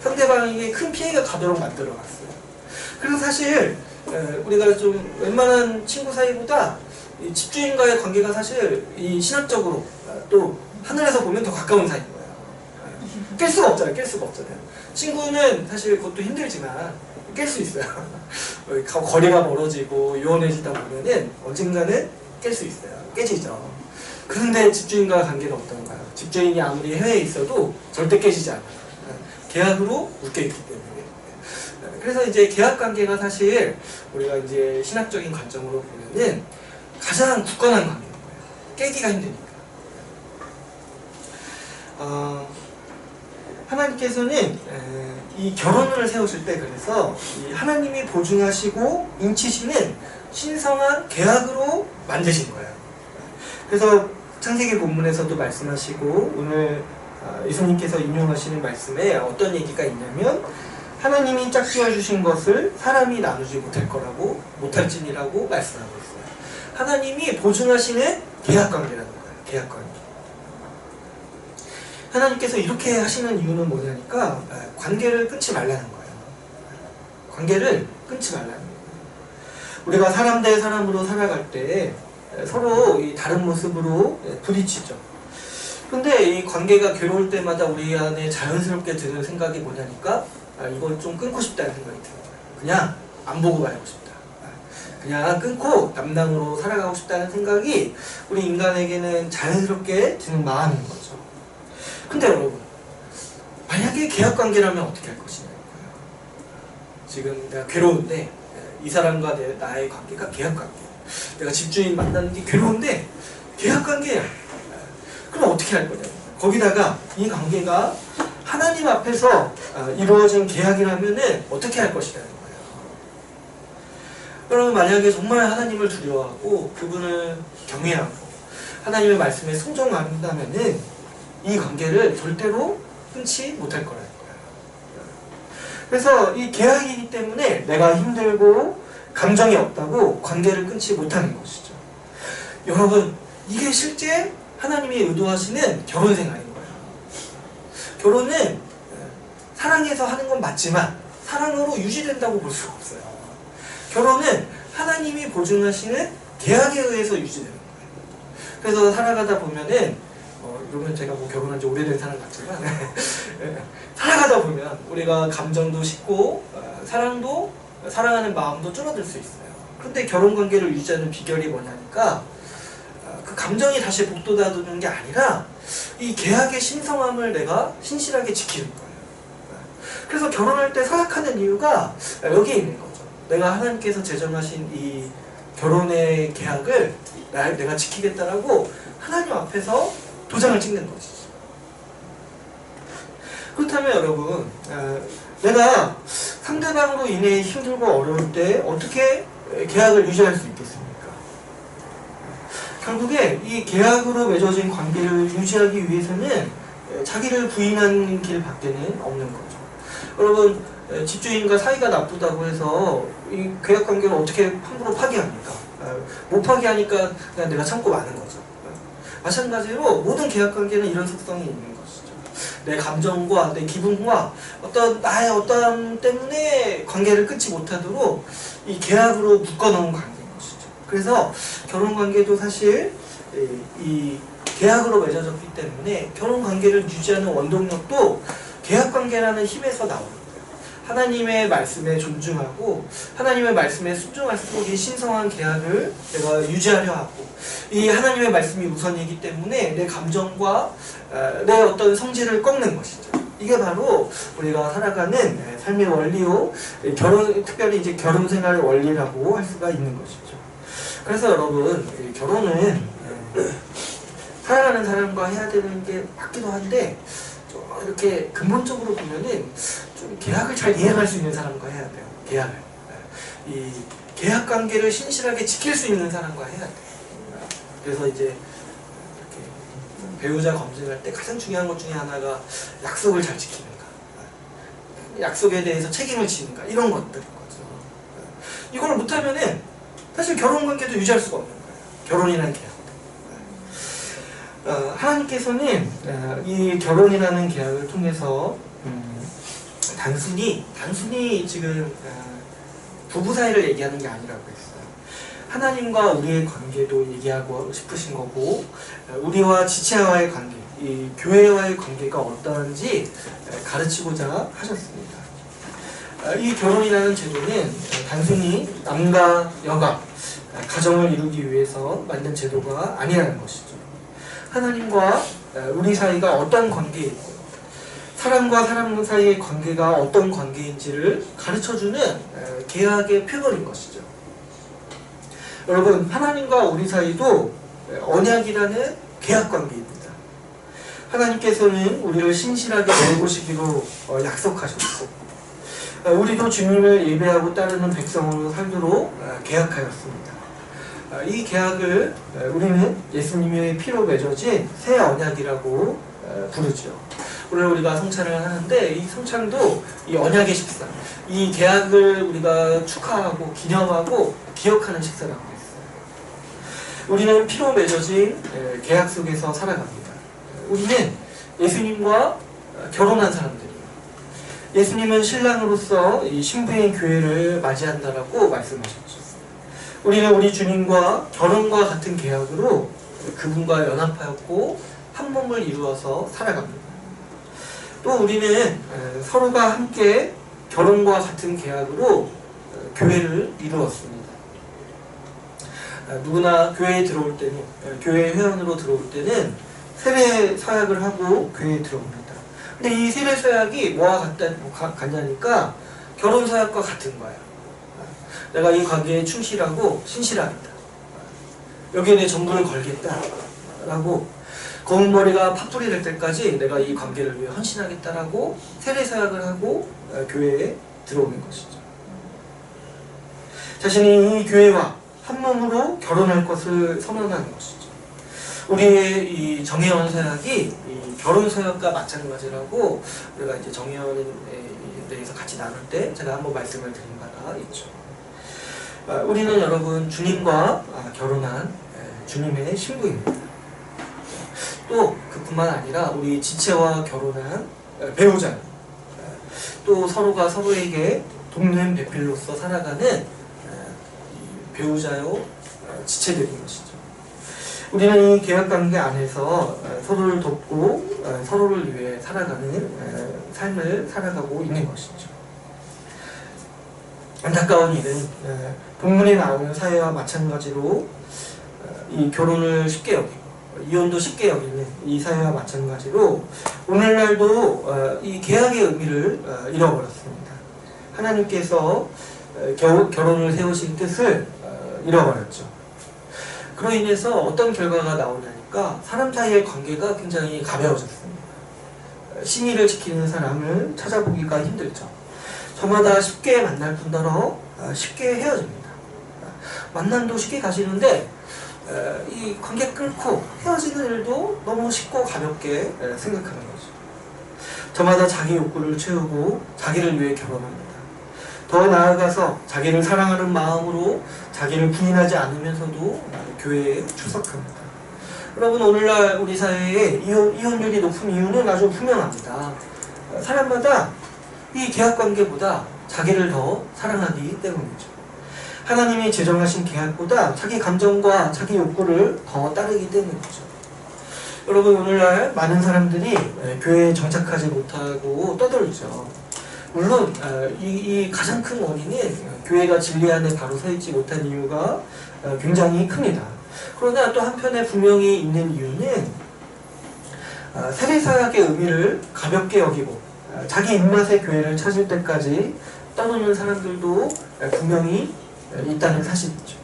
상대방에게 큰 피해가 가도록 만들어놨어요. 그래서 사실 우리가 좀 웬만한 친구 사이보다 이 집주인과의 관계가 사실 이 신학적으로 또 하늘에서 보면 더 가까운 사이인 거예요. 깰 수가 없잖아요. 깰 수가 없잖아요. 친구는 사실 그것도 힘들지만 깰 수 있어요. 거리가 멀어지고 유연해지다 보면은 언젠가는 깰 수 있어요. 깨지죠. 그런데 집주인과 관계는 어떤가요? 집주인이 아무리 해외에 있어도 절대 깨지지 않아요. 계약으로 묶여있기 때문에. 그래서 이제 계약 관계가 사실 우리가 이제 신학적인 관점으로 보면은 가장 굳건한 관계인 거예요. 깨기가 힘드니까. 하나님께서는 이 결혼을 세우실 때 그래서 이 하나님이 보증하시고 인치시는 신성한 계약으로 만드신 거예요. 그래서 창세기 본문에서도 말씀하시고 오늘 예수님께서 인용하시는 말씀에 어떤 얘기가 있냐면 하나님이 짝지어 주신 것을 사람이 나누지 못할 거라고 못할진이라고 말씀하고 있어요. 하나님이 보증하시는 계약관계라는 거예요. 계약관계. 하나님께서 이렇게 하시는 이유는 뭐냐니까 관계를 끊지 말라는 거예요. 관계를 끊지 말라는 거예요. 우리가 사람 대 사람으로 살아갈 때 서로 이 다른 모습으로 부딪히죠. 근데 이 관계가 괴로울 때마다 우리 안에 자연스럽게 드는 생각이 뭐냐니까 이걸 좀 끊고 싶다는 생각이 들어요. 그냥 안 보고 말고 싶다. 그냥 끊고 담당으로 살아가고 싶다는 생각이 우리 인간에게는 자연스럽게 드는 마음인 거죠. 근데 여러분, 만약에 계약관계라면 어떻게 할 것이냐고요. 지금 내가 괴로운데 이 사람과 나의 관계가 계약관계야. 내가 집주인 만나는 게 괴로운데 계약관계야. 그럼 어떻게 할 거냐. 거기다가 이 관계가 하나님 앞에서 이루어진 계약이라면 어떻게 할 것이냐는 거예요. 여러분, 만약에 정말 하나님을 두려워하고 그분을 경외하고 하나님의 말씀에 순종한다면 이 관계를 절대로 끊지 못할 거라는 거예요. 그래서 이 계약이기 때문에 내가 힘들고 감정이 없다고 관계를 끊지 못하는 것이죠. 여러분, 이게 실제 하나님이 의도하시는 결혼 생활인 거예요. 결혼은 사랑해서 하는 건 맞지만 사랑으로 유지된다고 볼 수가 없어요. 결혼은 하나님이 보증하시는 계약에 의해서 유지되는 거예요. 그래서 살아가다 보면은 그러면 제가 뭐 결혼한 지 오래된 사람 같지만 살아가다 보면 우리가 감정도 식고 사랑도 사랑하는 마음도 줄어들 수 있어요. 그런데 결혼관계를 유지하는 비결이 뭐냐니까 그 감정이 다시 복돋아두는 게 아니라 이 계약의 신성함을 내가 신실하게 지키는 거예요. 그래서 결혼할 때 서약하는 이유가 여기에 있는 거죠. 내가 하나님께서 제정하신 이 결혼의 계약을 내가 지키겠다라고 하나님 앞에서 도장을 찍는 것이죠. 그렇다면 여러분, 내가 상대방으로 인해 힘들고 어려울 때 어떻게 계약을 유지할 수 있겠습니까? 결국에 이 계약으로 맺어진 관계를 유지하기 위해서는 자기를 부인하는 길밖에는 없는 거죠. 여러분, 집주인과 사이가 나쁘다고 해서 이 계약 관계를 어떻게 함부로 파기합니까? 못 파기하니까 그냥 내가 참고 마는 거죠. 마찬가지로 모든 계약관계는 이런 특성이 있는 것이죠. 내 감정과 내 기분과 나의 어떠함 때문에 관계를 끊지 못하도록 이 계약으로 묶어놓은 관계인 것이죠. 그래서 결혼관계도 사실 이 계약으로 맺어졌기 때문에 결혼관계를 유지하는 원동력도 계약관계라는 힘에서 나오는 거예요. 하나님의 말씀에 존중하고 하나님의 말씀에 순종할수록 이 신성한 계약을 내가 유지하려 하고 이 하나님의 말씀이 우선이기 때문에 내 감정과 내 어떤 성질을 꺾는 것이죠. 이게 바로 우리가 살아가는 삶의 원리요, 특별히 이제 결혼 생활의 원리라고 할 수가 있는 것이죠. 그래서 여러분, 결혼은 사랑하는 사람과 해야 되는 게 맞기도 한데 이렇게 근본적으로 보면은 좀 계약을 잘 이행할 수 있는 사람과 해야 돼요. 계약을. 이 계약 관계를 신실하게 지킬 수 있는 사람과 해야 돼요. 그래서 이제 이렇게 배우자 검증할 때 가장 중요한 것 중에 하나가 약속을 잘 지키는가, 약속에 대해서 책임을 지는가, 이런 것들인 거죠. 이걸 못하면은 사실 결혼 관계도 유지할 수가 없는 거예요. 결혼이라는 계약. 하나님께서는 이 결혼이라는 계약을 통해서 단순히 지금 부부 사이를 얘기하는 게 아니라고 했어요. 하나님과 우리의 관계도 얘기하고 싶으신 거고, 우리와 지체와의 관계, 이 교회와의 관계가 어떠한지 가르치고자 하셨습니다. 이 결혼이라는 제도는 단순히 남과 여가 가정을 이루기 위해서 만든 제도가 아니라는 것이죠. 하나님과 우리 사이가 어떤 관계이고 사람과 사람 사이의 관계가 어떤 관계인지를 가르쳐주는 계약의 표본인 것이죠. 여러분, 하나님과 우리 사이도 언약이라는 계약 관계입니다. 하나님께서는 우리를 신실하게 내보시기로 약속하셨고, 우리도 주님을 예배하고 따르는 백성으로 살도록 계약하였습니다. 이 계약을 우리는 예수님의 피로 맺어진 새 언약이라고 부르죠. 오늘 우리가 성찬을 하는데 이 성찬도 이 언약의 식사, 이 계약을 우리가 축하하고 기념하고 기억하는 식사라고 했어요. 우리는 피로 맺어진 계약 속에서 살아갑니다. 우리는 예수님과 결혼한 사람들이에요. 예수님은 신랑으로서 이 신부인 교회를 맞이한다라고 말씀하셨죠. 우리는 우리 주님과 결혼과 같은 계약으로 그분과 연합하였고 한 몸을 이루어서 살아갑니다. 또 우리는 서로가 함께 결혼과 같은 계약으로 교회를 이루었습니다. 누구나 교회에 들어올 때는, 교회 회원으로 들어올 때는 세례 서약을 하고 교회에 들어옵니다. 근데 이 세례 서약이 뭐와 같냐니까 결혼 서약과 같은 거예요. 내가 이 관계에 충실하고 신실하겠다. 여기에 내 전부를 걸겠다. 라고 검은 머리가 팥불이 될 때까지 내가 이 관계를 위해 헌신하겠다라고 세례 서약을 하고 교회에 들어오는 것이죠. 자신이 이 교회와 한 몸으로 결혼할 것을 선언하는 것이죠. 우리의 이 정혜원 서약이 이 결혼 서약과 마찬가지라고 우리가 이제 정혜원에 대해서 같이 나눌 때 제가 한번 말씀을 드린 바가 있죠. 우리는 여러분 주님과 결혼한 주님의 신부입니다. 또 그뿐만 아니라 우리 지체와 결혼한 배우자, 또 서로가 서로에게 돕는 배필로서 살아가는 배우자요 지체들인 것이죠. 우리는 이 계약관계 안에서 서로를 돕고 서로를 위해 살아가는 삶을 살아가고 있는 것이죠. 안타까운 일은 본문에 나오는 사회와 마찬가지로 이 결혼을 쉽게 여기고 이혼도 쉽게 여기는 이 사회와 마찬가지로 오늘날도 이 계약의 의미를 잃어버렸습니다. 하나님께서 결혼을 세우신 뜻을 잃어버렸죠. 그로 인해서 어떤 결과가 나오냐니까 사람 사이의 관계가 굉장히 가벼워졌습니다. 신의를 지키는 사람을 찾아보기가 힘들죠. 저마다 쉽게 만날 뿐더러 쉽게 헤어집니다. 만남도 쉽게 가시는데 이 관계 끊고 헤어지는 일도 너무 쉽고 가볍게 생각하는 거죠. 저마다 자기 욕구를 채우고 자기를 위해 결혼합니다. 더 나아가서 자기를 사랑하는 마음으로 자기를 부인하지 않으면서도 교회에 출석합니다. 여러분, 오늘날 우리 사회에 이혼율이 높은 이유는 아주 분명합니다. 사람마다 이 계약관계보다 자기를 더 사랑하기 때문이죠. 하나님이 제정하신 계약보다 자기 감정과 자기 욕구를 더 따르기 때문이죠. 여러분, 오늘날 많은 사람들이 교회에 정착하지 못하고 떠돌죠. 물론 이 가장 큰 원인은 교회가 진리 안에 바로 서 있지 못한 이유가 굉장히 큽니다. 그러나 또 한편에 분명히 있는 이유는 세례사역의 의미를 가볍게 여기고 자기 입맛의 교회를 찾을 때까지 떠도는 사람들도 분명히 있다는 사실이죠.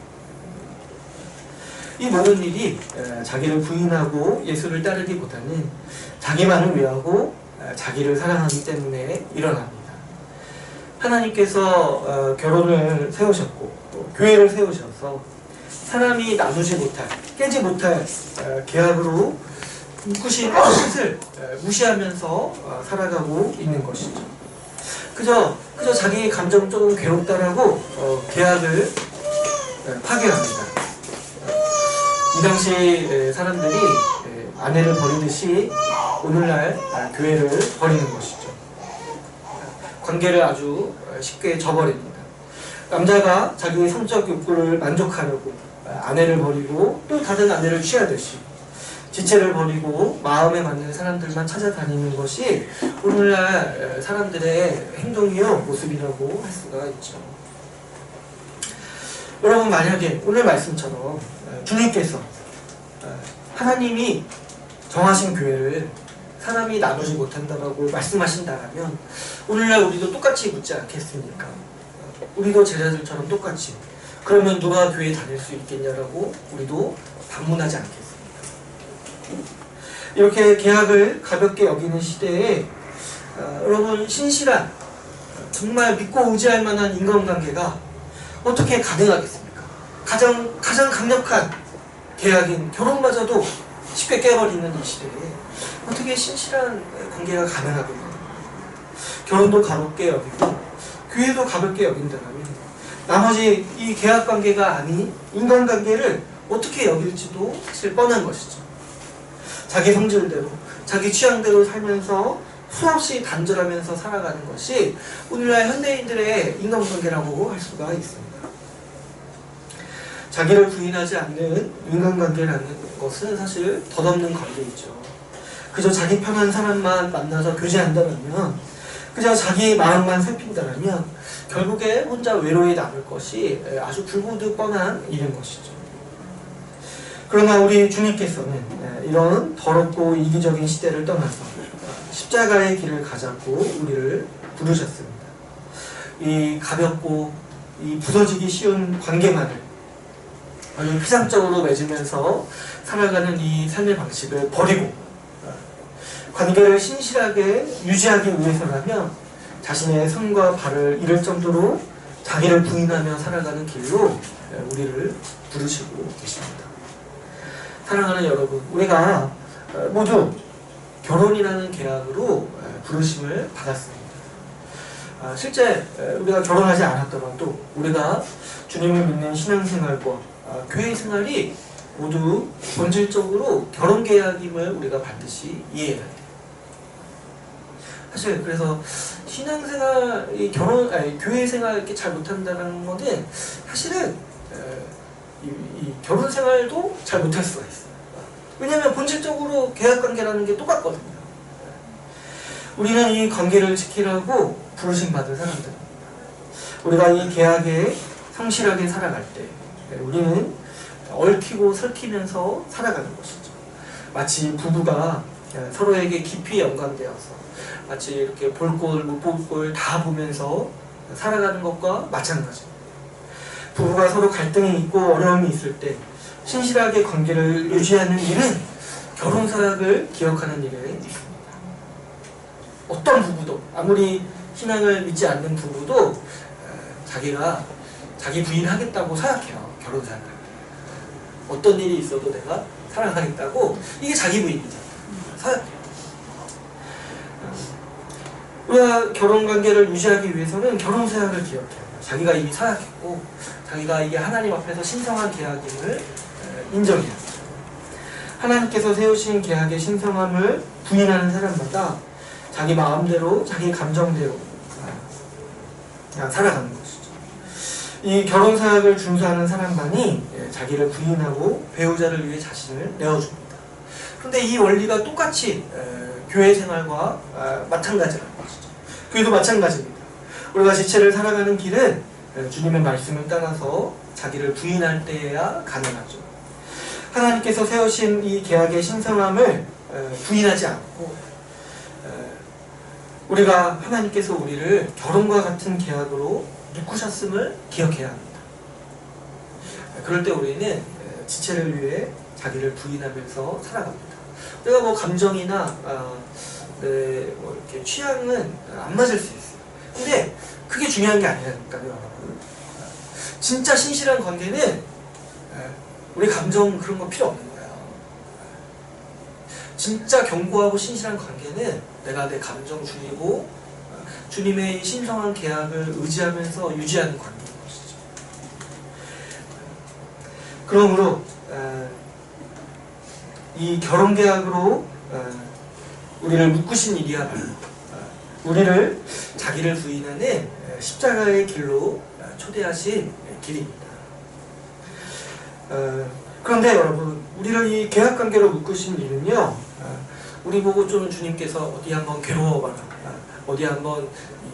이 모든 일이 자기를 부인하고 예수를 따르기보다는 자기만을 위하고 자기를 사랑하기 때문에 일어납니다. 하나님께서 결혼을 세우셨고 또 교회를 세우셔서 사람이 나누지 못할, 깨지 못할 계약으로 묶으신 뜻을 무시하면서 살아가고 있는 것이죠. 그저 자기 감정 조금 괴롭다라고 계약을 파괴합니다. 이 당시 사람들이 아내를 버리듯이 오늘날 교회를 버리는 것이죠. 관계를 아주 쉽게 저버립니다. 남자가 자기의 성적 욕구를 만족하려고 아내를 버리고 또 다른 아내를 취하듯이 지체를 버리고 마음에 맞는 사람들만 찾아다니는 것이 오늘날 사람들의 행동이요 모습이라고 할 수가 있죠. 여러분, 만약에 오늘 말씀처럼 주님께서 하나님이 정하신 교회를 사람이 나누지 못한다라고 말씀하신다면 오늘날 우리도 똑같이 묻지 않겠습니까? 우리도 제자들처럼 똑같이 그러면 누가 교회 다닐 수 있겠냐라고 우리도 반문하지 않겠습니까? 이렇게 계약을 가볍게 여기는 시대에 여러분, 신실한 정말 믿고 의지할 만한 인간관계가 어떻게 가능하겠습니까? 가장 강력한 계약인 결혼마저도 쉽게 깨버리는 이 시대에 어떻게 신실한 관계가 가능하겠냐. 결혼도 가볍게 여기고 교회도 가볍게 여긴다면 나머지 이 계약관계가 아닌 인간관계를 어떻게 여길지도 사실 뻔한 것이죠. 자기 성질대로 자기 취향대로 살면서 수없이 단절하면서 살아가는 것이 오늘날 현대인들의 인간관계라고 할 수가 있습니다. 자기를 부인하지 않는 인간관계라는 것은 사실 덧없는 관계이죠. 그저 자기 편한 사람만 만나서 교제한다면, 그저 자기 마음만 살핀다면 결국에 혼자 외로이 남을 것이 아주 불보듯 뻔한 일인 것이죠. 그러나 우리 주님께서는 이런 더럽고 이기적인 시대를 떠나서 십자가의 길을 가자고 우리를 부르셨습니다. 이 가볍고 이 부서지기 쉬운 관계만을 아주 피상적으로 맺으면서 살아가는 이 삶의 방식을 버리고 관계를 신실하게 유지하기 위해서라면 자신의 손과 발을 잃을 정도로 자기를 부인하며 살아가는 길로 우리를 부르시고 계십니다. 사랑하는 여러분, 우리가 모두 결혼이라는 계약으로 부르심을 받았습니다. 실제 우리가 결혼하지 않았더라도 우리가 주님을 믿는 신앙생활과 교회 생활이 모두 본질적으로 결혼 계약임을 우리가 반드시 이해해야 돼요. 사실 그래서 신앙생활, 교회 생활 이렇게 잘 못한다는 것은 사실은 이 결혼 생활도 잘 못할 수가 있어요. 왜냐하면 본질적으로 계약관계라는 게 똑같거든요. 우리는 이 관계를 지키라고 부르심 받은 사람들입니다. 우리가 이 계약에 성실하게 살아갈 때 우리는 얽히고 설키면서 살아가는 것이죠. 마치 부부가 서로에게 깊이 연관되어서 마치 이렇게 볼 꼴 못 볼 꼴 다 보면서 살아가는 것과 마찬가지입니다. 부부가 서로 갈등이 있고 어려움이 있을 때 신실하게 관계를 유지하는 일은 결혼 사역을 기억하는 일에 있습니다. 어떤 부부도, 아무리 신앙을 믿지 않는 부부도 자기가 자기 부인하겠다고 사역해요. 결혼 사역을. 어떤 일이 있어도 내가 사랑하겠다고, 이게 자기 부인이잖아요. 사역해요. 우리가 결혼관계를 유지하기 위해서는 결혼 사역을 기억해요. 자기가 이미 사역했고 자기가 이게 하나님 앞에서 신성한 계약임을 인정해요. 하나님께서 세우신 계약의 신성함을 부인하는 사람마다 자기 마음대로 자기 감정대로 그냥 살아가는 것이죠. 이 결혼 사역을 준수하는 사람만이 자기를 부인하고 배우자를 위해 자신을 내어줍니다. 그런데 이 원리가 똑같이 교회 생활과 마찬가지라는 것이죠. 교회도 마찬가지입니다. 우리가 지체를 살아가는 길은 주님의 말씀을 따라서 자기를 부인할 때야 가능하죠. 하나님께서 세우신 이 계약의 신성함을 부인하지 않고 우리가 하나님께서 우리를 결혼과 같은 계약으로 묶으셨음을 기억해야 합니다. 그럴 때 우리는 지체를 위해 자기를 부인하면서 살아갑니다. 우리가 뭐 감정이나 뭐 이렇게 취향은 안 맞을 수 있어요. 근데 그게 중요한 게 아니라니까요, 여러분. 진짜 신실한 관계는 우리 감정 그런 거 필요 없는 거예요. 진짜 견고하고 신실한 관계는 내가 내 감정 줄이고 주님의 신성한 계약을 의지하면서 유지하는 관계인 것이죠. 그러므로 이 결혼 계약으로 우리를 묶으신 일이야말로 우리를 자기를 부인하는 십자가의 길로 초대하신 길입니다. 그런데 여러분, 우리를 이 계약관계로 묶으신 일은요, 우리 보고 좀 주님께서 어디 한번 괴로워봐라, 어디 한번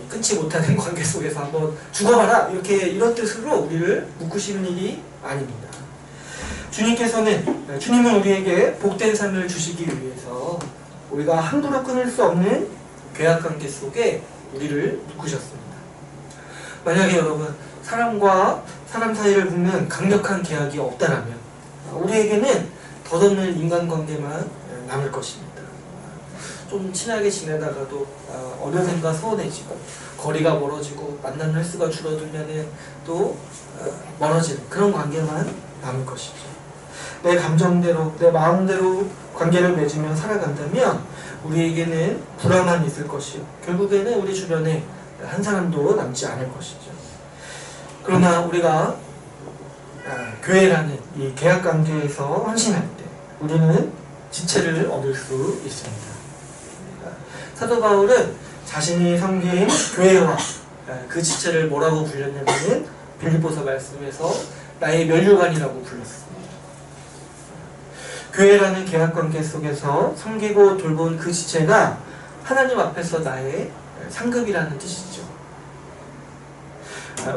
끊지 못하는 관계 속에서 한번 죽어봐라, 이런 뜻으로 우리를 묶으시는 일이 아닙니다. 주님은 우리에게 복된 삶을 주시기 위해서 우리가 함부로 끊을 수 없는 계약관계 속에 우리를 묶으셨습니다. 만약에 여러분, 사람과 사람 사이를 묶는 강력한 계약이 없다라면 우리에게는 덧없는 인간관계만 남을 것입니다. 좀 친하게 지내다가도 어느샌가 소원해지고 거리가 멀어지고 만나는 횟수가 줄어들면은 또 멀어지는 그런 관계만 남을 것이죠. 내 감정대로, 내 마음대로 관계를 맺으며 살아간다면 우리에게는 불안만 있을 것이요, 결국에는 우리 주변에 한 사람도 남지 않을 것이죠. 그러나 우리가 교회라는 이 계약관계에서 헌신할 때 우리는 지체를 얻을 수 있습니다. 사도 바울은 자신이 섬긴 교회와 그 지체를 뭐라고 불렸냐면 빌립보서 말씀에서 나의 면류관이라고 불렀습니다. 교회라는 계약관계 속에서 섬기고 돌본 그 지체가 하나님 앞에서 나의 상급이라는 뜻이죠.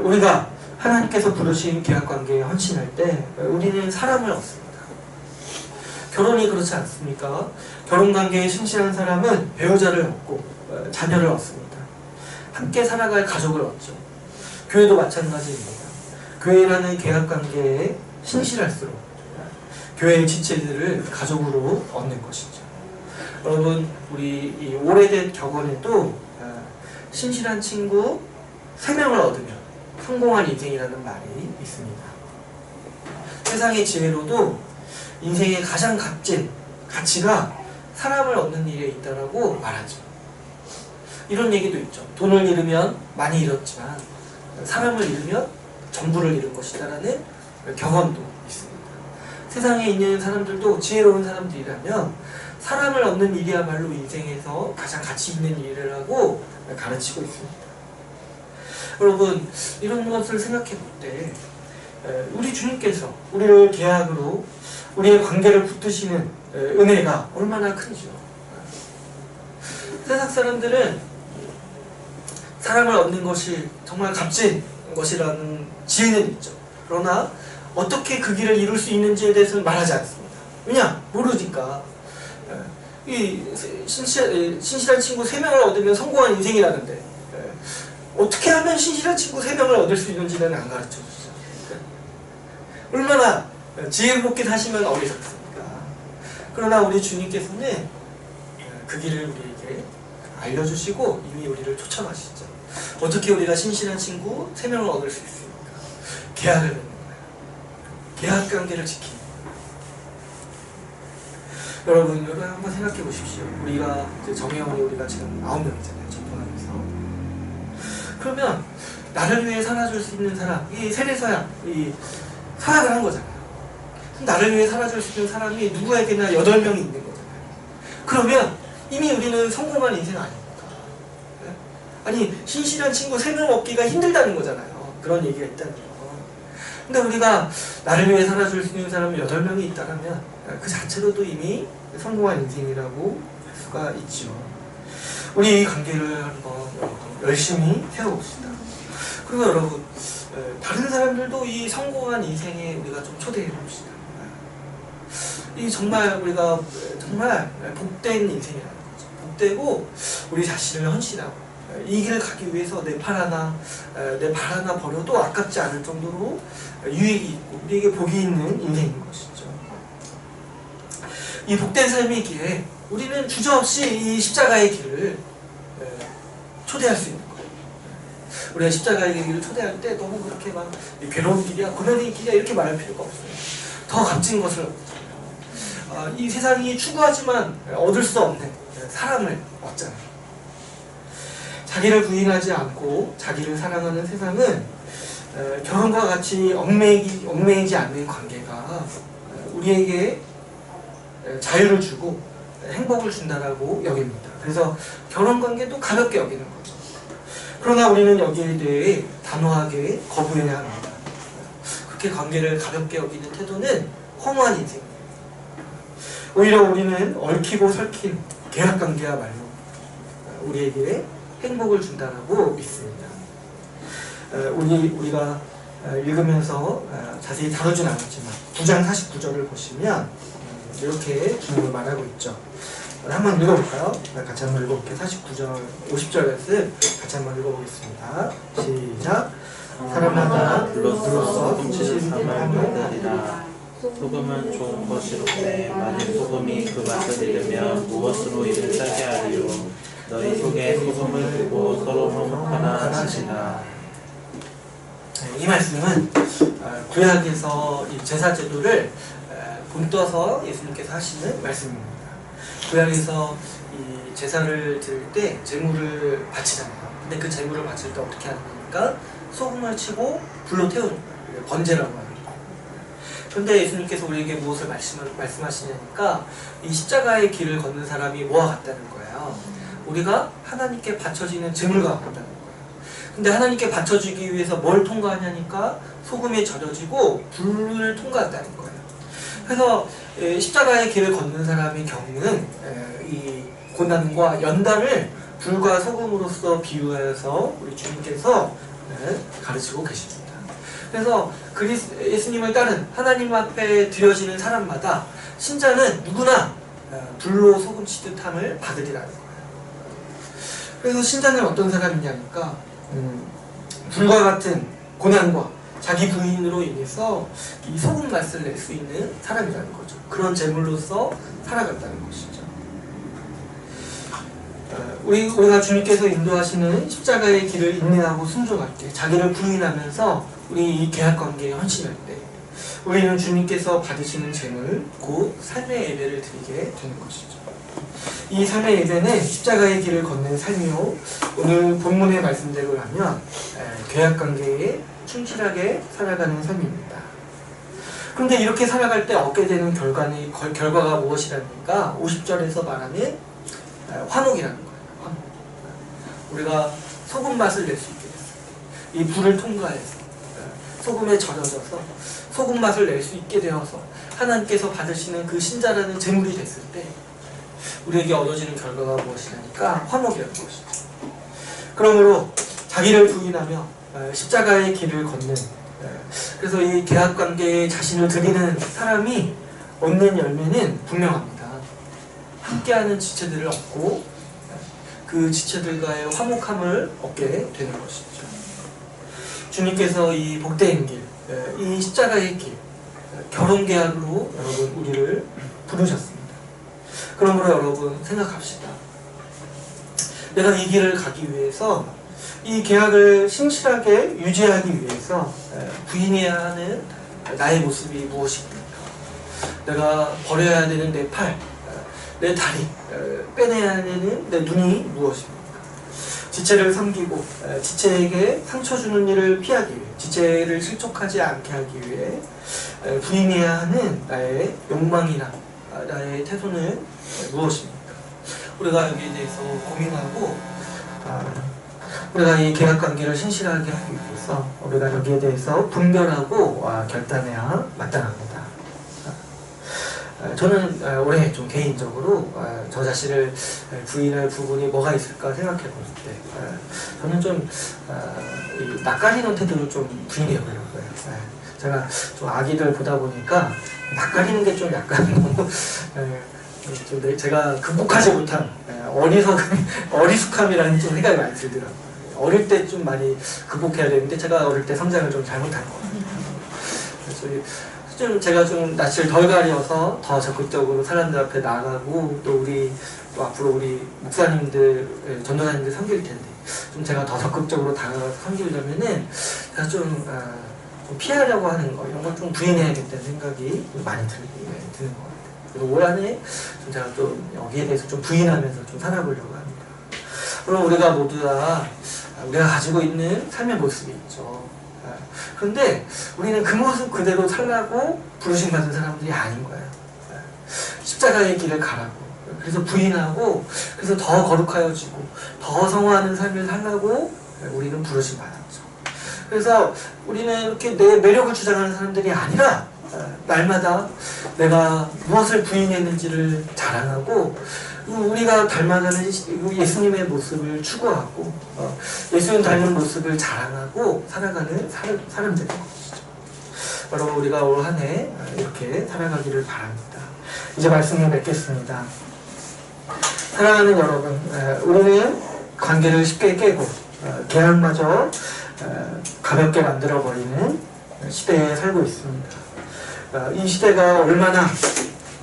우리가 하나님께서 부르신 계약관계에 헌신할 때 우리는 사람을 얻습니다. 결혼이 그렇지 않습니까? 결혼관계에 신실한 사람은 배우자를 얻고 자녀를 얻습니다. 함께 살아갈 가족을 얻죠. 교회도 마찬가지입니다. 교회라는 계약관계에 신실할수록 교회의 지체들을 가족으로 얻는 것이죠. 여러분, 우리 이 오래된 격언에도 신실한 친구 3명을 얻으면 성공한 인생이라는 말이 있습니다. 세상의 지혜로도 인생의 가장 값진 가치가 사람을 얻는 일에 있다라고 말하죠. 이런 얘기도 있죠. 돈을 잃으면 많이 잃었지만 사람을 잃으면 전부를 잃은 것이다라는 격언도 있습니다. 세상에 있는 사람들도 지혜로운 사람들이라면 사람을 얻는 일이야말로 인생에서 가장 가치 있는 일이라고 가르치고 있습니다. 여러분, 이런 것을 생각해 볼 때 우리 주님께서 우리를 계약으로 우리의 관계를 붙드시는 은혜가 얼마나 큰지요. 세상 사람들은 사람을 얻는 것이 정말 값진 것이라는 지혜는 있죠. 그러나 어떻게 그 길을 이룰 수 있는지에 대해서는 말하지 않습니다. 왜냐? 모르니까. 이 신실한 친구 3명을 얻으면 성공한 인생이라는데 어떻게 하면 신실한 친구 3명을 얻을 수 있는지는 안 가르쳐주죠. 얼마나 지혜롭게 사시면 어리석습니까? 그러나 우리 주님께서는 그 길을 우리에게 알려주시고 이미 우리를 초청하시죠. 어떻게 우리가 신실한 친구 3명을 얻을 수 있습니까? 계약을 맺는 거예요. 계약관계를 지키는 거예요. 여러분 한번 생각해 보십시오. 우리가 정혜원이 우리가 지금 9명이잖아요. 접근하면서. 그러면 나를 위해 살아줄 수 있는 사람, 이 세례서야, 이 사역을 한 거잖아요. 나를 위해 살아줄 수 있는 사람이 누구에게나 8명이 있는 거잖아요. 그러면 이미 우리는 성공한 인생 아닙니까? 네? 아니, 신실한 친구 3명 얻기가 힘들다는 거잖아요. 그런 얘기가 있다는 거. 근데 우리가 나를 위해 살아줄 수 있는 사람이 8명이 있다면 그 자체로도 이미 성공한 인생이라고 할 수가 있죠. 우리 이 관계를 한번 열심히 세워봅시다. 그리고 여러분, 다른 사람들도 이 성공한 인생에 우리가 좀 초대해 봅시다. 이 정말 우리가 정말 복된 인생이라는 거죠. 복되고 우리 자신을 헌신하고 이 길을 가기 위해서 내 발 하나 버려도 아깝지 않을 정도로 유익이 있고 우리에게 복이 있는 인생인 것이죠. 이 복된 삶의 길에 우리는 주저없이 이 십자가의 길을 초대할 수 있는 거예요. 우리가 십자가의 길을 초대할 때 너무 그렇게 막 괴로운 길이야, 고난의 길이야 이렇게 말할 필요가 없어요. 더 값진 것을 이 세상이 추구하지만 얻을 수 없는 사람을 얻잖아요. 자기를 부인하지 않고 자기를 사랑하는 세상은 결혼과 같이 얽매이지 않는 관계가 우리에게 자유를 주고 행복을 준다라고 여깁니다. 그래서 결혼관계도 가볍게 여기는 거죠. 그러나 우리는 여기에 대해 단호하게 거부해야 합니다. 그렇게 관계를 가볍게 여기는 태도는 허무한 인생입니다. 오히려 우리는 얽히고 설킨 계약관계야말로 우리에게 행복을 준다라고 믿습니다. 우리가 읽으면서 자세히 다루진 않았지만 9장 49절을 보시면 이렇게 주님을 말하고 있죠. 한번 읽어볼까요? 같이 한번 읽어볼게요. 49절 50절 말씀 같이 한번 읽어보겠습니다. 시작. 사람마다 불로써 훔치신 삶을 하리라. 소금은 좋은 것이로되 만일 소금이 그 맛을 잃으면 무엇으로 이를 짜게 하리요. 너희 속에 소금을 두고 서로 화목하나 하시라. 이 말씀은 구약에서 이 제사 제도를 본떠서 예수님께서 하시는 말씀입니다. 구약에서 이 제사를 드릴 때 제물을 바치잖아요. 근데 그 제물을 바칠 때 어떻게 하는 겁니까? 소금을 치고 불로 태우는 거예요. 번제라고 합니다. 그런데 예수님께서 우리에게 무엇을 말씀하시냐니까 이 십자가의 길을 걷는 사람이 뭐와 같다는 거예요. 우리가 하나님께 바쳐지는 제물과 같다는 거예요. 근데 하나님께 바쳐지기 위해서 뭘 통과하냐니까 소금에 절여지고 불을 통과한다는 거예요. 그래서 십자가의 길을 걷는 사람이 겪는 이 고난과 연단을 불과 소금으로서 비유하여서 우리 주님께서 가르치고 계십니다. 그래서 예수님을 따른 하나님 앞에 드려지는 사람마다 신자는 누구나 불로 소금 치듯함을 받으리라는 거예요. 그래서 신자는 어떤 사람이냐니까 불과 같은 고난과 자기 부인으로 인해서 이 소금 맛을 낼 수 있는 사람이라는 거죠. 그런 제물로서 살아간다는 것이죠. 우리가 주님께서 인도하시는 십자가의 길을 인내하고 순종할 때, 자기를 부인하면서 우리 이 계약관계에 헌신할 때 우리는 주님께서 받으시는 제물, 곧 삶의 예배를 드리게 되는 것이죠. 이 삶의 예배는 십자가의 길을 걷는 삶이요, 오늘 본문의 말씀대로 하면 계약관계에 충실하게 살아가는 삶입니다. 그런데 이렇게 살아갈 때 얻게 되는 결과가 무엇이랍니까? 50절에서 말하는 화목이라는 거예요. 화목. 우리가 소금 맛을 낼 수 있게 됐어요. 이 불을 통과해서 소금에 절여져서 소금 맛을 낼 수 있게 되어서 하나님께서 받으시는 그 신자라는 제물이 됐을 때 우리에게 얻어지는 결과가 무엇이냐니까 화목이라는 것이죠. 그러므로 자기를 부인하며 십자가의 길을 걷는, 그래서 이 계약관계에 자신을 드리는 사람이 얻는 열매는 분명합니다. 함께하는 지체들을 얻고 그 지체들과의 화목함을 얻게 되는 것이죠. 주님께서 이 복된 길, 이 십자가의 길, 결혼계약으로 여러분 우리를 부르셨습니다. 그러므로 여러분 생각합시다. 내가 이 길을 가기 위해서, 이 계약을 신실하게 유지하기 위해서 부인해야 하는 나의 모습이 무엇입니까? 내가 버려야 되는 내 팔, 내 다리, 빼내야 되는 내 눈이 무엇입니까? 지체를 섬기고 지체에게 상처 주는 일을 피하기 위해, 지체를 실족하지 않게 하기 위해 부인해야 하는 나의 욕망이나 나의 태도는 무엇입니까? 우리가 여기에 대해서 고민하고 우리가 이 계약관계를 신실하게 하기 위해서 우리가 여기에 대해서 분별하고 결단해야 마땅합니다. 저는 올해 좀 개인적으로 저 자신을 부인할 부분이 뭐가 있을까 생각해 볼 때 저는 좀 낯가리는 태도를 좀 부인해 보려고요. 제가 좀 아기들 보다 보니까 낯가리는 게 좀 약간 너무 좀 제가 극복하지 못한 어리숙함이라는 좀 생각이 많이 들더라고요. 어릴 때 좀 많이 극복해야 되는데 제가 어릴 때 성장을 좀 잘못한 것 같아요. 그래서 좀 제가 좀 낯을 덜 가려서 더 적극적으로 사람들 앞에 나가고 또 앞으로 우리 목사님들, 전도사님들 섬길 텐데 좀 제가 더 적극적으로 다가가서 섬기려면은 제가 좀 피하려고 하는 거 이런 걸 좀 부인해야겠다는 생각이 많이 드는 것 같아요. 그래서 올 한해 좀 제가 좀 여기에 대해서 좀 부인하면서 좀 살아보려고 합니다. 물론 우리가 모두 다 우리가 가지고 있는 삶의 모습이 있죠. 그런데 우리는 그 모습 그대로 살라고 부르심 받은 사람들이 아닌 거예요. 십자가의 길을 가라고. 그래서 부인하고, 그래서 더 거룩하여지고, 더 성화하는 삶을 살라고 우리는 부르심 받았죠. 그래서 우리는 이렇게 내 매력을 주장하는 사람들이 아니라, 날마다 내가 무엇을 부인했는지를 자랑하고, 우리가 닮아가는 예수님의 모습을 추구하고 예수님 닮은 모습을 자랑하고 살아가는 사람들인 것이죠. 여러분 우리가 올 한 해 이렇게 살아가기를 바랍니다. 이제 말씀을 맺겠습니다. 사랑하는 여러분, 우리는 관계를 쉽게 깨고 계약마저 가볍게 만들어버리는 시대에 살고 있습니다. 이 시대가 얼마나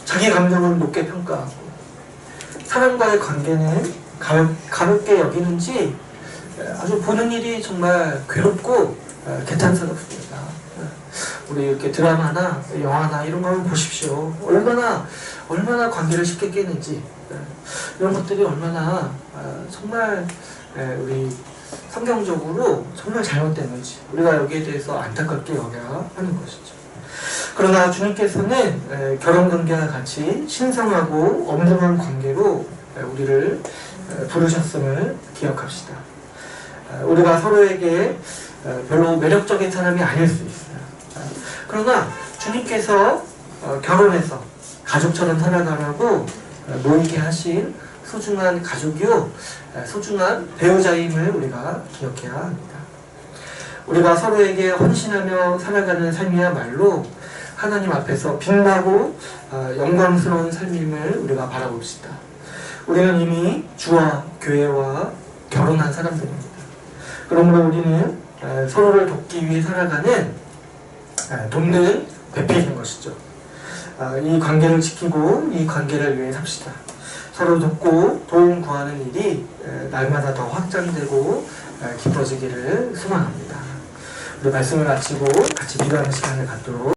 자기 감정을 높게 평가하고 사람과의 관계는 가볍게 여기는지 아주 보는 일이 정말 괴롭고 개탄스럽습니다. 우리 이렇게 드라마나 영화나 이런 걸 보십시오. 얼마나 관계를 쉽게 깨는지 이런 것들이 얼마나 정말 우리 성경적으로 정말 잘못됐는지 우리가 여기에 대해서 안타깝게 여겨야 하는 것이죠. 그러나 주님께서는 결혼관계와 같이 신성하고 엄중한 관계로 우리를 부르셨음을 기억합시다. 우리가 서로에게 별로 매력적인 사람이 아닐 수 있어요. 그러나 주님께서 결혼해서 가족처럼 살아가라고 모이게 하신 소중한 가족이요 소중한 배우자임을 우리가 기억해야 합니다. 우리가 서로에게 헌신하며 살아가는 삶이야말로 하나님 앞에서 빛나고 영광스러운 삶임을 우리가 바라봅시다. 우리는 이미 주와 교회와 결혼한 사람들입니다. 그러므로 우리는 서로를 돕기 위해 살아가는 돕는 배필인 것이죠. 이 관계를 지키고 이 관계를 위해 삽시다. 서로 돕고 도움 구하는 일이 날마다 더 확장되고 깊어지기를 소망합니다. 우리 말씀을 마치고 같이 기도하는 시간을 갖도록